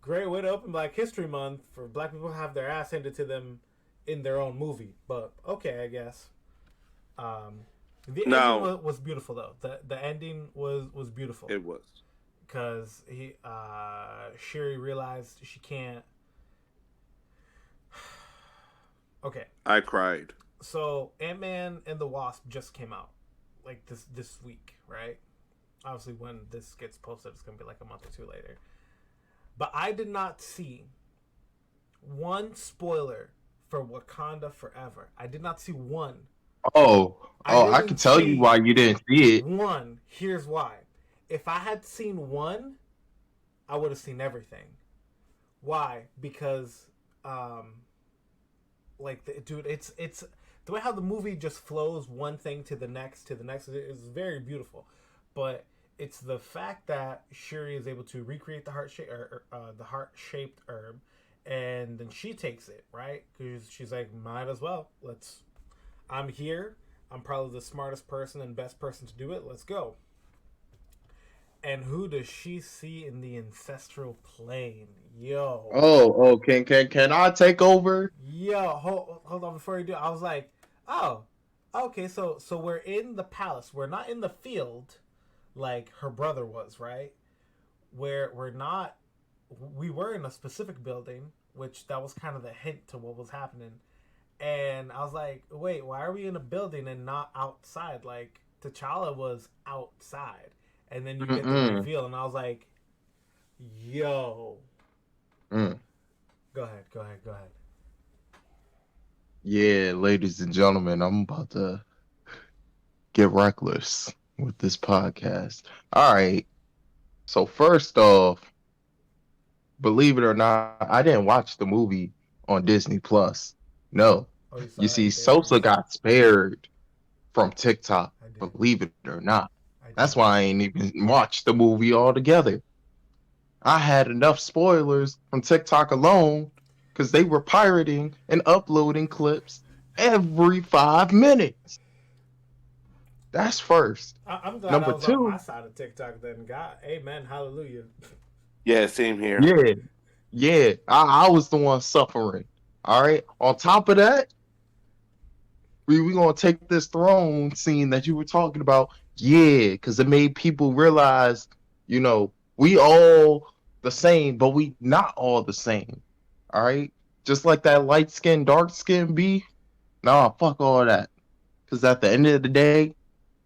Great way to open Black History Month for black people to have their ass handed to them in their own movie. But okay, I guess. The ending was beautiful though. The ending was beautiful. It was. Because Shuri realized she can't. Okay. I cried. So Ant-Man and the Wasp just came out, like this week, right? obviously when this gets posted, it's gonna be like a month or two later. But I did not see one spoiler for Wakanda Forever. I did not see one. I I didn't can tell you why see you didn't see it. one. Here's why. If I had seen one, I would have seen everything. Why? Because, dude, it's the way how the movie just flows one thing to the next is very beautiful. But it's the fact that Shuri is able to recreate the heart shaped herb, and then she takes it right because she's like, might as well. I'm here. I'm probably the smartest person and best person to do it. Let's go. And who does she see in the ancestral plane? Yo. Can I take over? Yo, hold on before you do. I was like, oh, okay. So we're in the palace. We're not in the field, like her brother was, right? We're not. We were in a specific building, which that was kind of the hint to what was happening. And I was like, wait, why are we in a building and not outside? Like T'Challa was outside, and then you get the Mm-mm. reveal, and I was like, yo. Mm. Go ahead. Yeah, ladies and gentlemen, I'm about to get reckless with this podcast. All right. So first off, believe it or not, I didn't watch the movie on Disney Plus. No. Oh, you You saw it see, in Sosa theaters? got spared from TikTok, I did. believe it or not. I That's did. why I ain't even watched the movie altogether. I had enough spoilers from TikTok alone because they were pirating and uploading clips every 5 minutes. That's first. I'm glad I Number was on my two, side of TikTok then. God, amen, hallelujah. Yeah, same here. yeah, I was the one suffering. All right. On top of that, we gonna take this throne scene that you were talking about. Yeah, because it made people realize, we all the same, but we not all the same. All right. Just like that light skin, dark skin beef. Nah, fuck all that. Because at the end of the day,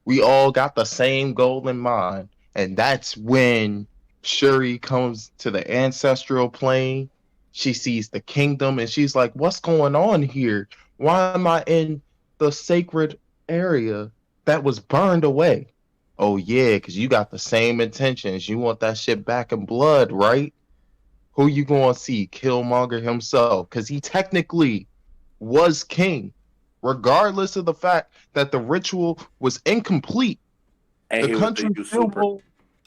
we all got the same goal in mind. And that's when Shuri comes to the ancestral plane. She sees the kingdom and she's like, what's going on here? Why am I in the sacred area that was burned away? Oh, yeah, because you got the same intentions. You want that shit back in blood, right? Who you going to see? Killmonger himself. Because he technically was king, regardless of the fact that the ritual was incomplete. And The he was the country still usurper. won't.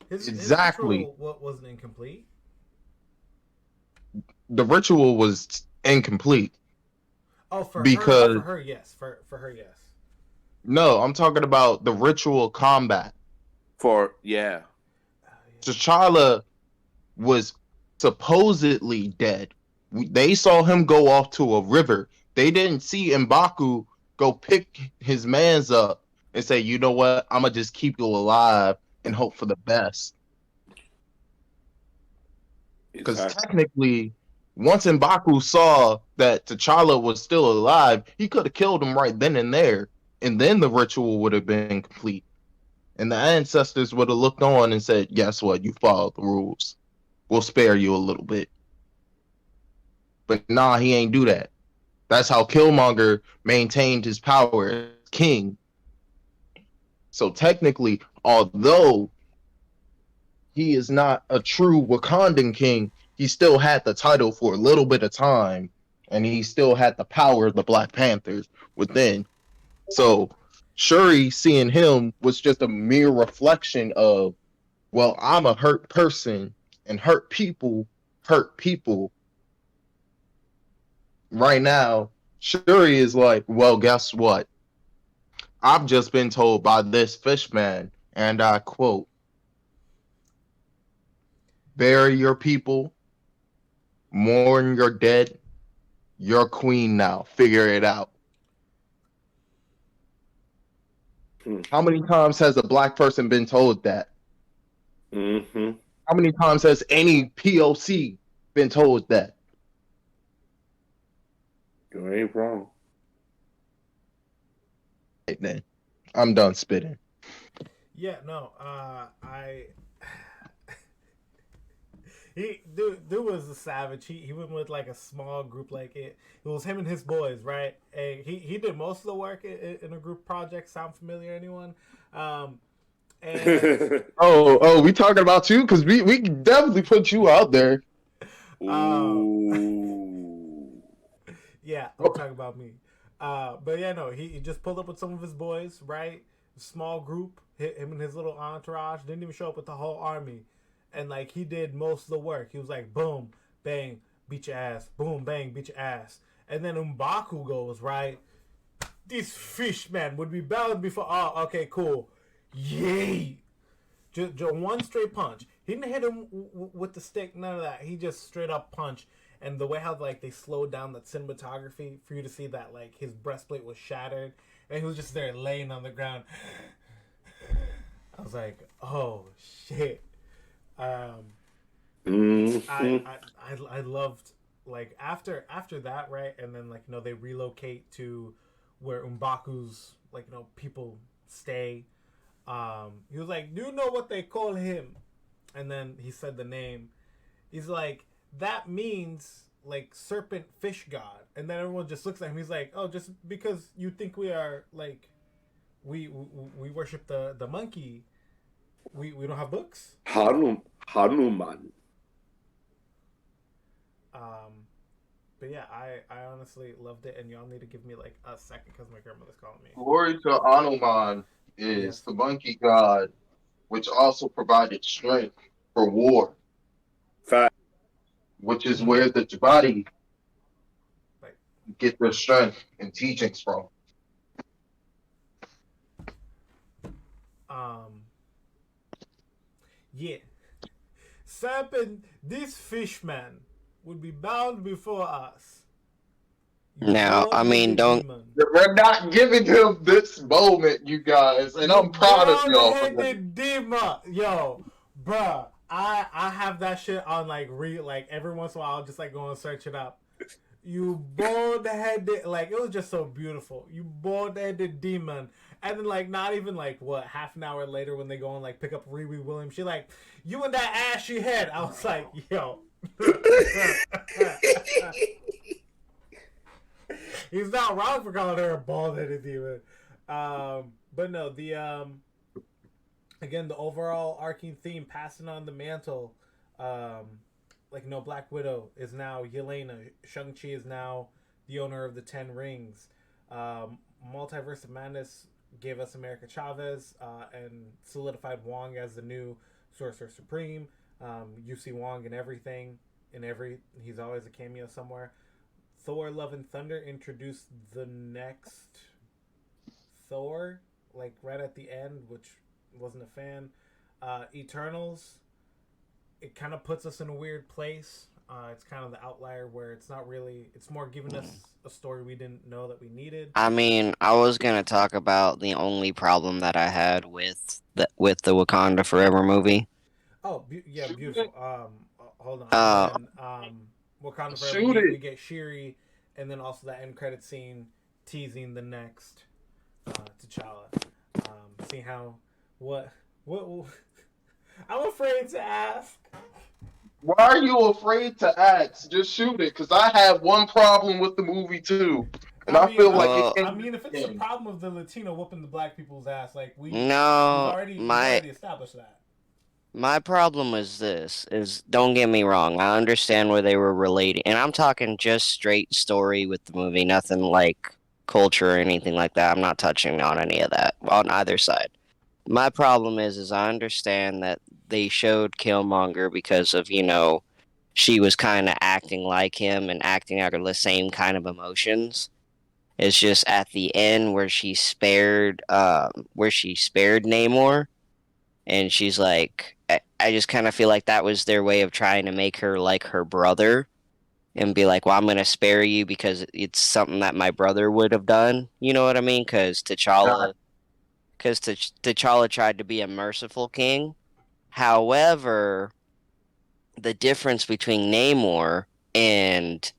His Exactly. ritual wasn't incomplete. The ritual was incomplete Oh, for because her, yes. For her, yes. no, I'm talking about the ritual combat. Yeah. Oh, yeah. T'Challa was supposedly dead. They saw him go off to a river. They didn't see M'Baku go pick his mans up and say, you know what, I'm gonna just keep you alive and hope for the best. Because Exactly. technically, once M'Baku saw that T'Challa was still alive, he could have killed him right then and there, and then the ritual would have been complete. And the ancestors would have looked on and said, guess what, you followed the rules. We'll spare you a little bit. But nah, he ain't do that. That's how Killmonger maintained his power as king. So technically, although he is not a true Wakandan king, he still had the title for a little bit of time, and he still had the power of the Black Panthers within. So Shuri seeing him was just a mere reflection of, well, I'm a hurt person, and hurt people hurt people. Right now, Shuri is like, well, guess what? I've just been told by this fishman, and I quote, bury your people, mourn your dead, you're queen now, figure it out. How many times has a black person been told that? Mm-hmm. How many times has any POC been told that? You ain't wrong. Right then, I'm done spitting. Yeah, no, I dude was a savage. He went with like a small group, like it was him and his boys, right? And he did most of the work in a group project. Sound familiar, anyone? Um, and Oh, we talking about you? Because we can definitely put you out there. um, Ooh. yeah, don't talk about me. But yeah, no, he just pulled up with some of his boys, right? Small group, him and his little entourage. Didn't even show up with the whole army, and like he did most of the work. He was like, boom, bang, beat your ass, boom, bang, beat your ass, and then Umbaku goes right. This fish man would be bound before. Oh, okay, cool. Yay! Just one straight punch. He didn't hit him with the stick, none of that. He just straight up punch. And the way how like they slowed down that cinematography for you to see that like his breastplate was shattered and he was just there laying on the ground. I was like, oh shit. Um, Mm-hmm. I loved like after that, right? And then like they relocate to where Umbaku's like people stay. He was like, "Do you know what they call him?" And then he said the name. He's like, "That means like serpent fish god." And then everyone just looks at him. He's like, "Oh, just because you think we are like we worship the monkey, we don't have books." Hanuman. Um, but yeah, I honestly loved it, and y'all need to give me like a second because my grandmother's calling me. Glory to Hanuman is Yes. the monkey god, which also provided strength for war, Fact. which is where the Jabari Like, get their strength and teachings from. um, yeah. Serpent, this fishman would be bound before us. You Now, I mean, bald-headed don't. demon. We're not giving him this moment, you guys, and You I'm proud of y'all for that. bald-headed demon. Yo, bruh. I have that shit on like every once in a while I'll just like go and search it up. You bald-headed, like it was just so beautiful. You bald-headed demon. And then like not even like what half an hour later when they go and like pick up Riri Williams, she like, you and that ashy head. I was like, yo. He's not wrong for calling her a bald-headed demon. But no, the again the overall arcing theme, passing on the mantle. Like Black Widow is now Yelena. Shang-Chi is now the owner of the Ten Rings. Multiverse of Madness gave us America Chavez and solidified Wong as the new Sorcerer Supreme. You see Wong in everything. He's always a cameo somewhere. Thor: Love and Thunder introduced the next Thor, like right at the end, which wasn't a fan. Eternals, it kind of puts us in a weird place. It's kind of the outlier where it's not really. It's more giving us a story we didn't know that we needed. I mean, I was gonna talk about the only problem that I had with the Wakanda Forever movie. Oh, yeah, beautiful. Hold on, and Uh, then Wakanda Forever, Shoot we it. get Shiri, and then also that end credit scene teasing the next T'Challa. See how what I'm afraid to ask. Why are you afraid to ask? Just shoot it, because I have one problem with the movie too, and I I mean, feel I like it mean, well, can I be mean, if it's the again. problem of the Latino whooping the black people's ass, like we've no, already established that. my problem is this: is don't get me wrong, I understand where they were relating, and I'm talking just straight story with the movie, nothing like culture or anything like that. I'm not touching on any of that on either side. My problem is I understand that they showed Killmonger because of she was kind of acting like him and acting out of the same kind of emotions. It's just at the end where she spared Namor, and she's like, I just kind of feel like that was their way of trying to make her like her brother and be like, well, I'm gonna spare you because it's something that my brother would have done. You know what I mean? God, Because T'Challa tried to be a merciful king. However, the difference between Namor and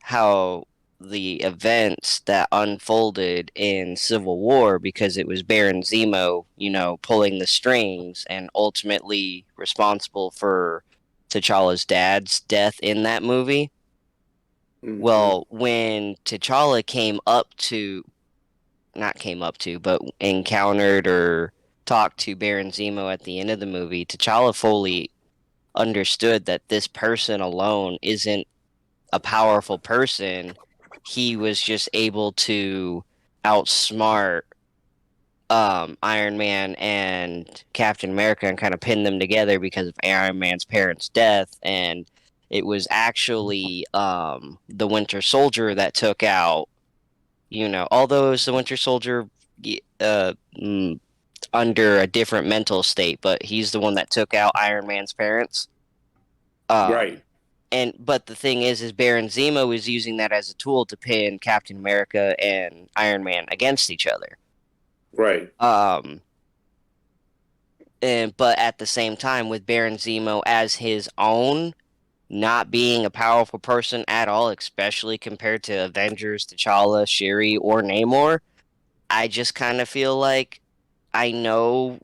how the events that unfolded in Civil War because it was Baron Zemo, pulling the strings and ultimately responsible for T'Challa's dad's death in that movie. Mhm. Well, when T'Challa but encountered or talked to Baron Zemo at the end of the movie, T'Challa fully understood that this person alone isn't a powerful person. He was just able to outsmart Iron Man and Captain America and kind of pin them together because of Iron Man's parents' death. And it was actually the Winter Soldier that took out, although it was the Winter Soldier under a different mental state, but he's the one that took out Iron Man's parents. Right. But the thing is Baron Zemo is using that as a tool to pin Captain America and Iron Man against each other. Right. But at the same time, with Baron Zemo as his own, not being a powerful person at all, especially compared to Avengers, T'Challa, Shuri, or Namor, I just kind of feel like I know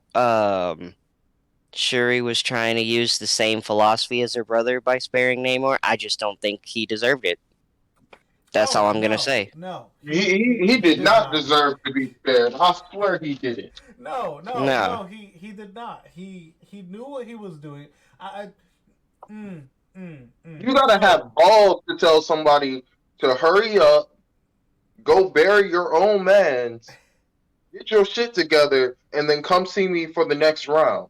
Shuri was trying to use the same philosophy as her brother by sparing Namor. I just don't think he deserved it. That's all I'm gonna say. No, He did not deserve to be spared. I swear he didn't. No, No. he did not. He knew what he was doing. You gotta have balls to tell somebody to hurry up, go bury your own man, get your shit together, and then come see me for the next round.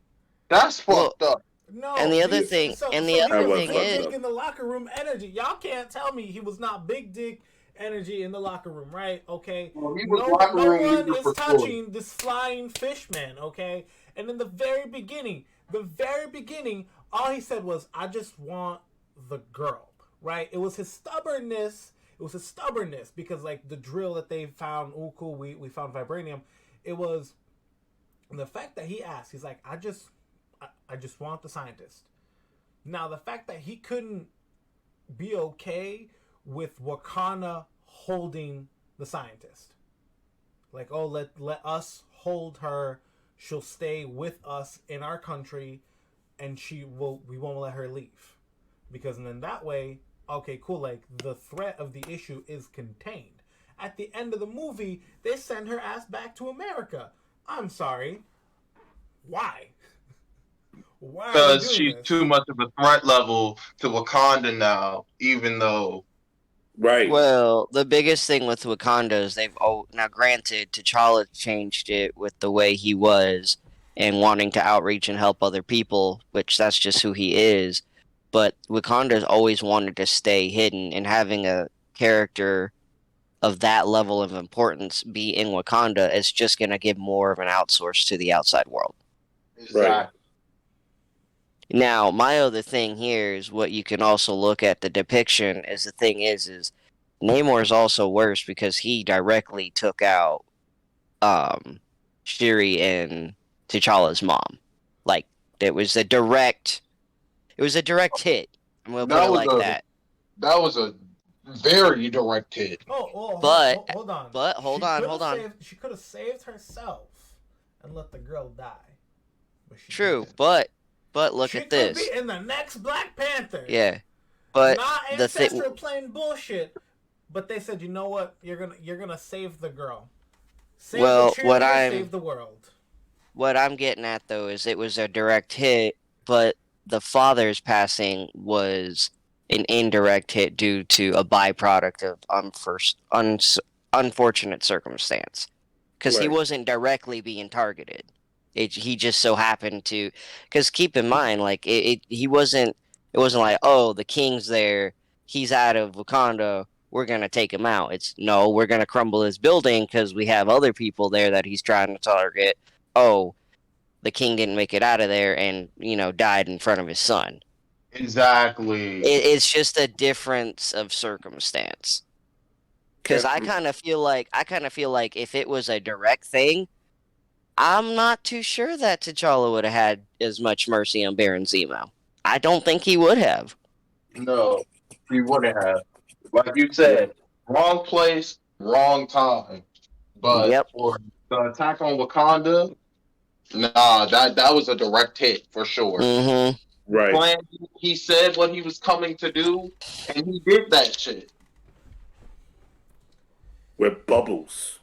That's fucked up. No, And the other thing, so and he the was other was thing big fucked is, dick in the locker room energy. Y'all can't tell me he was not big dick energy in the locker room, right? Okay. Well, he was No, locker no room one leader is for sure. touching this flying fish man, okay? And in the very beginning, all he said was, "I just want the girl," right? It was his stubbornness. Because like the drill that they found, oh cool, we found vibranium. It was the fact that he asked. He's like, I just want the scientist. Now the fact that he couldn't be okay with Wakanda holding the scientist, like, oh, let us hold her. She'll stay with us in our country, and we won't let her leave, because then that way, okay, cool. Like the threat of the issue is contained. At the end of the movie, they send her ass back to America. I'm sorry. Why? Why? Because she's too much of a threat level to Wakanda now, even though. Right. well, the biggest thing with Wakanda is now granted, T'Challa changed it with the way he was and wanting to outreach and help other people, which that's just who he is. But Wakanda's always wanted to stay hidden, and having a character of that level of importance be in Wakanda is just going to give more of an outsource to the outside world. Exactly. Now, my other thing here is what you can also look at the depiction is the thing is Namor is also worse because he directly took out Shuri and T'Challa's mom. Like it was a direct hit. I'm gonna put it like that. That was a very direct hit. But hold on. But hold on. She could have saved herself and let the girl die. True, but look at this. She could be in the next Black Panther. Yeah, but not ancestral plain bullshit. But they said, you know what? You're gonna save the girl. Save the world. What I'm getting at though is it was a direct hit, but the father's passing was an indirect hit due to a byproduct of unfortunate circumstance, because he wasn't directly being targeted. He just so happened to, because keep in mind, like it wasn't like, oh, the king's there, he's out of Wakanda, we're gonna take him out. It's no, we're gonna crumble his building because we have other people there that he's trying to target. Oh, the king didn't make it out of there and died in front of his son. Exactly. It's just a difference of circumstance. Because I kind of feel like if it was a direct thing, I'm not too sure that T'Challa would have had as much mercy on Baron Zemo. I don't think he would have. No, he wouldn't have. Like you said, Wrong place, wrong time. But Yep. for the attack on Wakanda, nah, that was a direct hit for sure. Mm-hmm. Right. Plan, he said what he was coming to do, and he did that shit. With bubbles.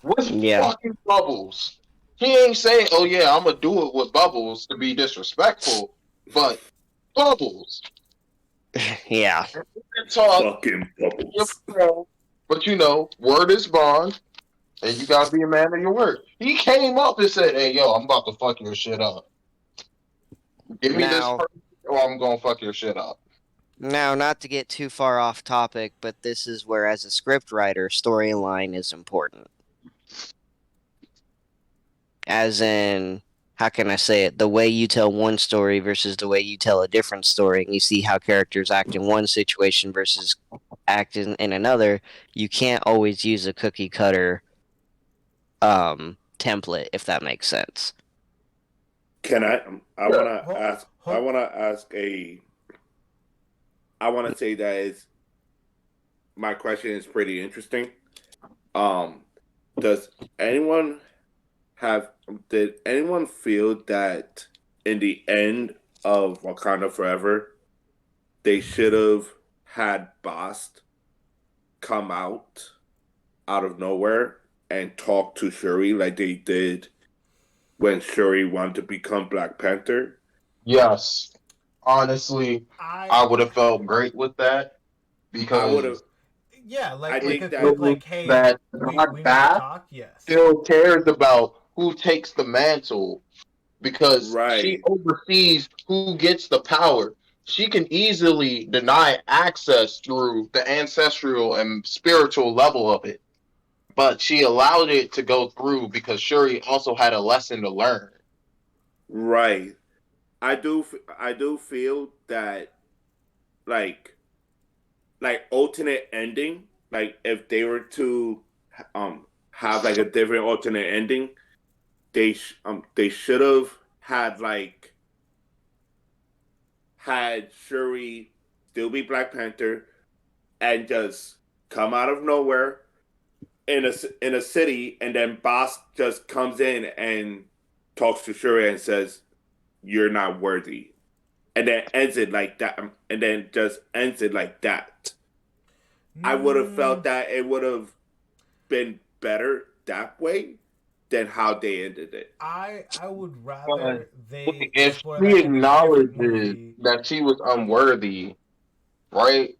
With Yeah. fucking bubbles. He ain't saying, "Oh yeah, I'm gonna do it with bubbles" to be disrespectful, but bubbles. Yeah. Talk, Fucking bubbles. but word is bond, and you gotta be a man of your word. He came up and said, "Hey, yo, I'm about to fuck your shit up. Give me this Now, person, or I'm gonna fuck your shit up." now, not to get too far off topic, but this is where, as a script writer, storyline is important. As in, how can I say it? The way you tell one story versus the way you tell a different story, and you see how characters act in one situation versus act in another. You can't always use a cookie cutter template, if that makes sense. Can I? I want to Hold, ask. I hold, want to ask a. I want to say that is. My question is pretty interesting. Um, does anyone have? Did anyone feel that in the end of Wakanda Forever, they should have had Bast come out of nowhere and talk to Shuri like they did when Shuri wanted to become Black Panther? Yes, honestly, I I would have felt great with that I would have. because yeah, I like it think a that quick shows like, hey, that we Black need to Bath talk. Yes. still cares about who takes the mantle because she right, oversees who gets the power. She can easily deny access through the ancestral and spiritual level of it, but she allowed it to go through because Shuri also had a lesson to learn. right. I do feel that like alternate ending. Like if they were to have like a different alternate ending, they should have had had Shuri still be Black Panther and just come out of nowhere in a city, and then Boss just comes in and talks to Shuri and says, "You're not worthy," and then ends it like that, and then just ends it like that. I would have Mm, felt that it would have been better that way than how they ended it. I would But rather they if explore she that in a different acknowledges movie. that she was unworthy, right?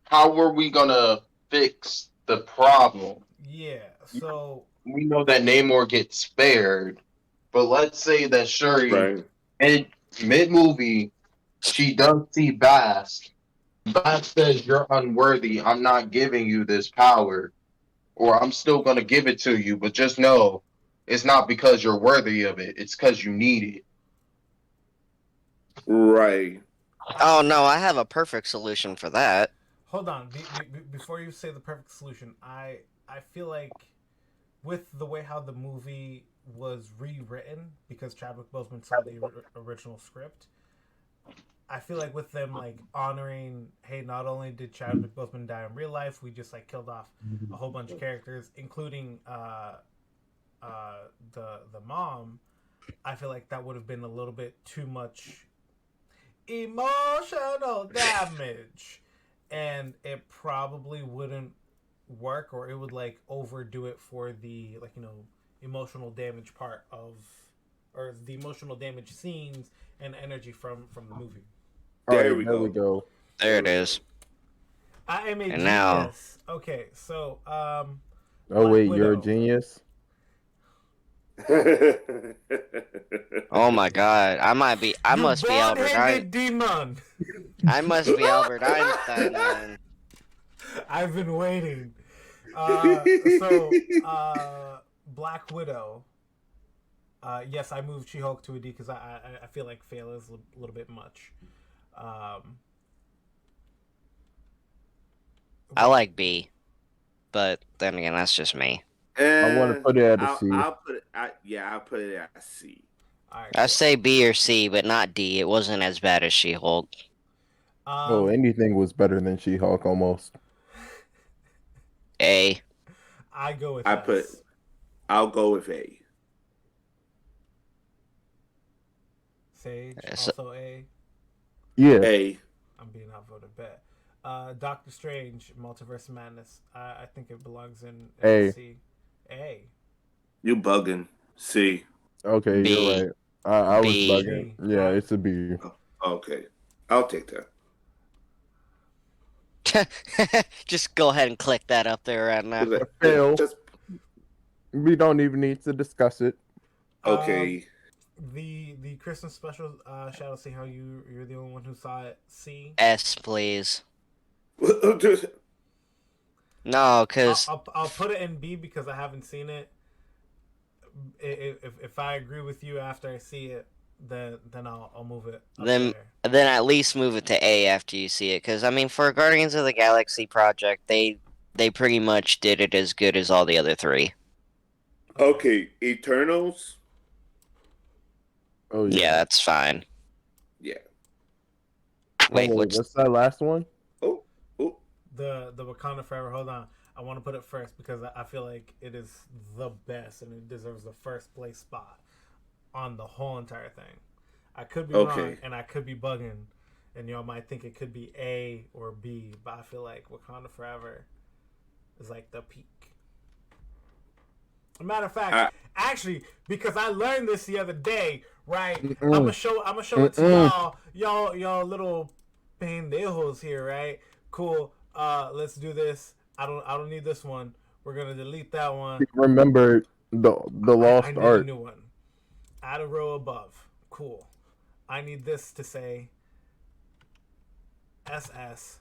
How were we gonna fix the problem? Yeah. So We know that Namor gets spared, but let's say that Shuri Right. mid movie she does see Bast. Bast says you're unworthy. I'm not giving you this power, or I'm still gonna give it to you, but just know it's not because you're worthy of it. It's because you need it. Right. Oh I no, I have a perfect solution for that. hold on. Before you say the perfect solution, I feel like with the way how the movie was rewritten because Chadwick Boseman saw the original script. I feel like with them like honoring, hey, not only did Chadwick Boseman die in real life, we just like killed off a whole bunch of characters, including the mom. I feel like that would have been a little bit too much emotional damage, and it probably wouldn't work, or it would like overdo it for the like emotional damage part of, or the emotional damage scenes and energy from the movie. All There right, we there we go. go. There There it we go. is. I am a And now, genius. Okay, so Oh Black wait, you're a Widow. genius. oh my God, I You must be Albert bald-headed demon. I must be Albert Einstein then. I've been waiting. So Black Widow. Yes, I moved She-Hulk to a D because I feel like fail is a little bit much. Um, I like B, but then again, that's just me. I want to put it at a C. I'll put it. I'll put it at C. all right, I cool. say B or C, but not D. It wasn't as bad as She-Hulk. Oh, Um, anything was better than She-Hulk almost. A. I go with I S. put. I'll go with A. Sage, S- also A. Yeah. A. I'm being outvoted. Bet. Doctor Strange, Multiverse of Madness. I think it belongs in A. C. A. You bugging. C. Okay, you're B. right. I was B. bugging. B. Yeah, it's a B. Okay. I'll take that. Just go ahead and click that up there right now. Fail. Just We don't even need to discuss it. okay. The Christmas special, Shadow, see how you're the only one who saw it. C. S, please. No, because I'll put it in B because I haven't seen it. If I agree with you after I see it, then I'll move it up then at least move it to A after you see it. Because I mean, for Guardians of the Galaxy project, they pretty much did it as good as all the other three. Okay. Eternals. Oh Yeah, yeah. that's fine. Yeah. Wait, what's that last one? Oh. Oh. The Wakanda Forever. Hold on, I want to put it first because I feel like it is the best and it deserves the first place spot on the whole entire thing. I could be wrong and I could be bugging, and y'all might think it could be A or B, but I feel like Wakanda Forever is like the peak. As a matter of fact, actually, because I learned this the other day, right? I'm gonna show it to y'all little pendejos here, right? Cool. Let's do this. I don't need this one. We're gonna delete that one. Remember the lost I need art. a new one. Add a row above. Cool. I need this to say SS.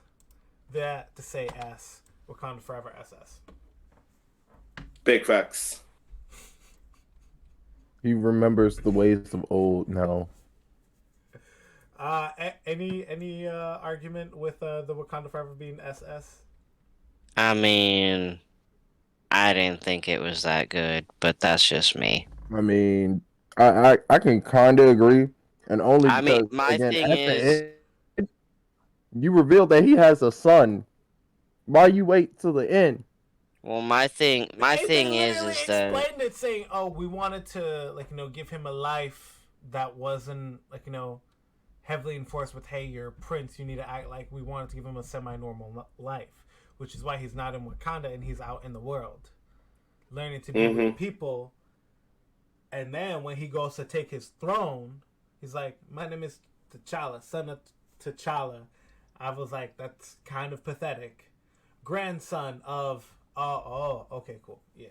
That to say S. Wakanda Forever SS. Big facts. He remembers the ways of old now. Any argument with the Wakanda Forever being SS? I mean, I didn't think it was that good, but that's just me. I mean, I can kind of agree, and only I mean, because my again thing at is, the end you reveal that he has a son. Why you wait till the end? well, my thing They is literally that explained it, saying, "Oh, we wanted to give him a life that wasn't heavily enforced with, hey, you're a prince, you need to act like." We wanted to give him a semi-normal life, which is why he's not in Wakanda and he's out in the world, learning to be with people. And then when he goes to take his throne, he's like, "My name is T'Challa, son of T'Challa." I was like, that's kind of pathetic. Grandson of okay, cool, yeah.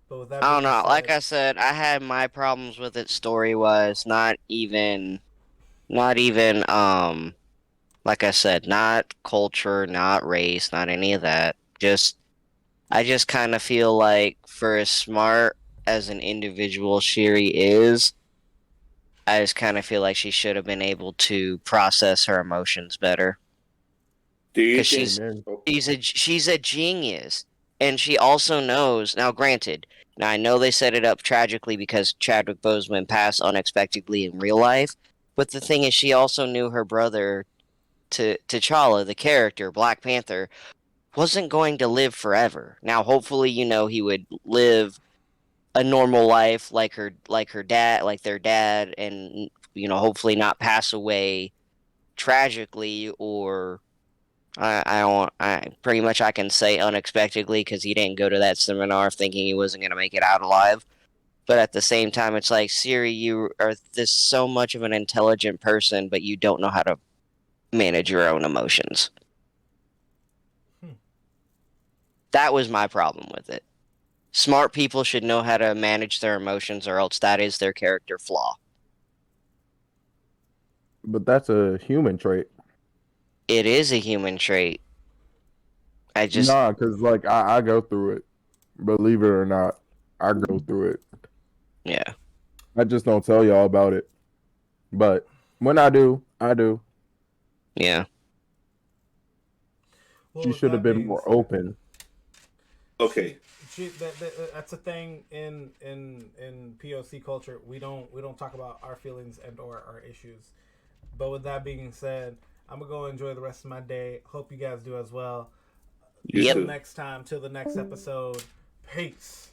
But with that I don't being know. said, Like I said, I had my problems with it story wise. Not even. Like I said, not culture, not race, not any of that. I just kind of feel like for as smart as an individual Shiri is, I just kind of feel like she should have been able to process her emotions better. Do you Because think? she's a genius, and she also knows. Now, granted, now I know they set it up tragically because Chadwick Boseman passed unexpectedly in real life, but the thing is, she also knew her brother, T'Challa, the character Black Panther, wasn't going to live forever. Now, hopefully, he would live a normal life like her dad, like their dad, and hopefully not pass away tragically or I pretty much I can say unexpectedly because he didn't go to that seminar thinking he wasn't going to make it out alive. But at the same time, it's like, Siri, you are this so much of an intelligent person, but you don't know how to manage your own emotions. That was my problem with it. Smart people should know how to manage their emotions, or else that is their character flaw. But that's a human trait. It is a human trait. Nah, because like I go through it. Believe it or not, I go through it. Yeah. I just don't tell y'all about it. But when I do, I do. Yeah. well, She with should that have been being more said, open. Okay. That's a thing in POC culture. We don't talk about our feelings and or our issues. But with that being said, I'm gonna go enjoy the rest of my day. Hope you guys do as well. You Till too. next time, till the next episode. Peace.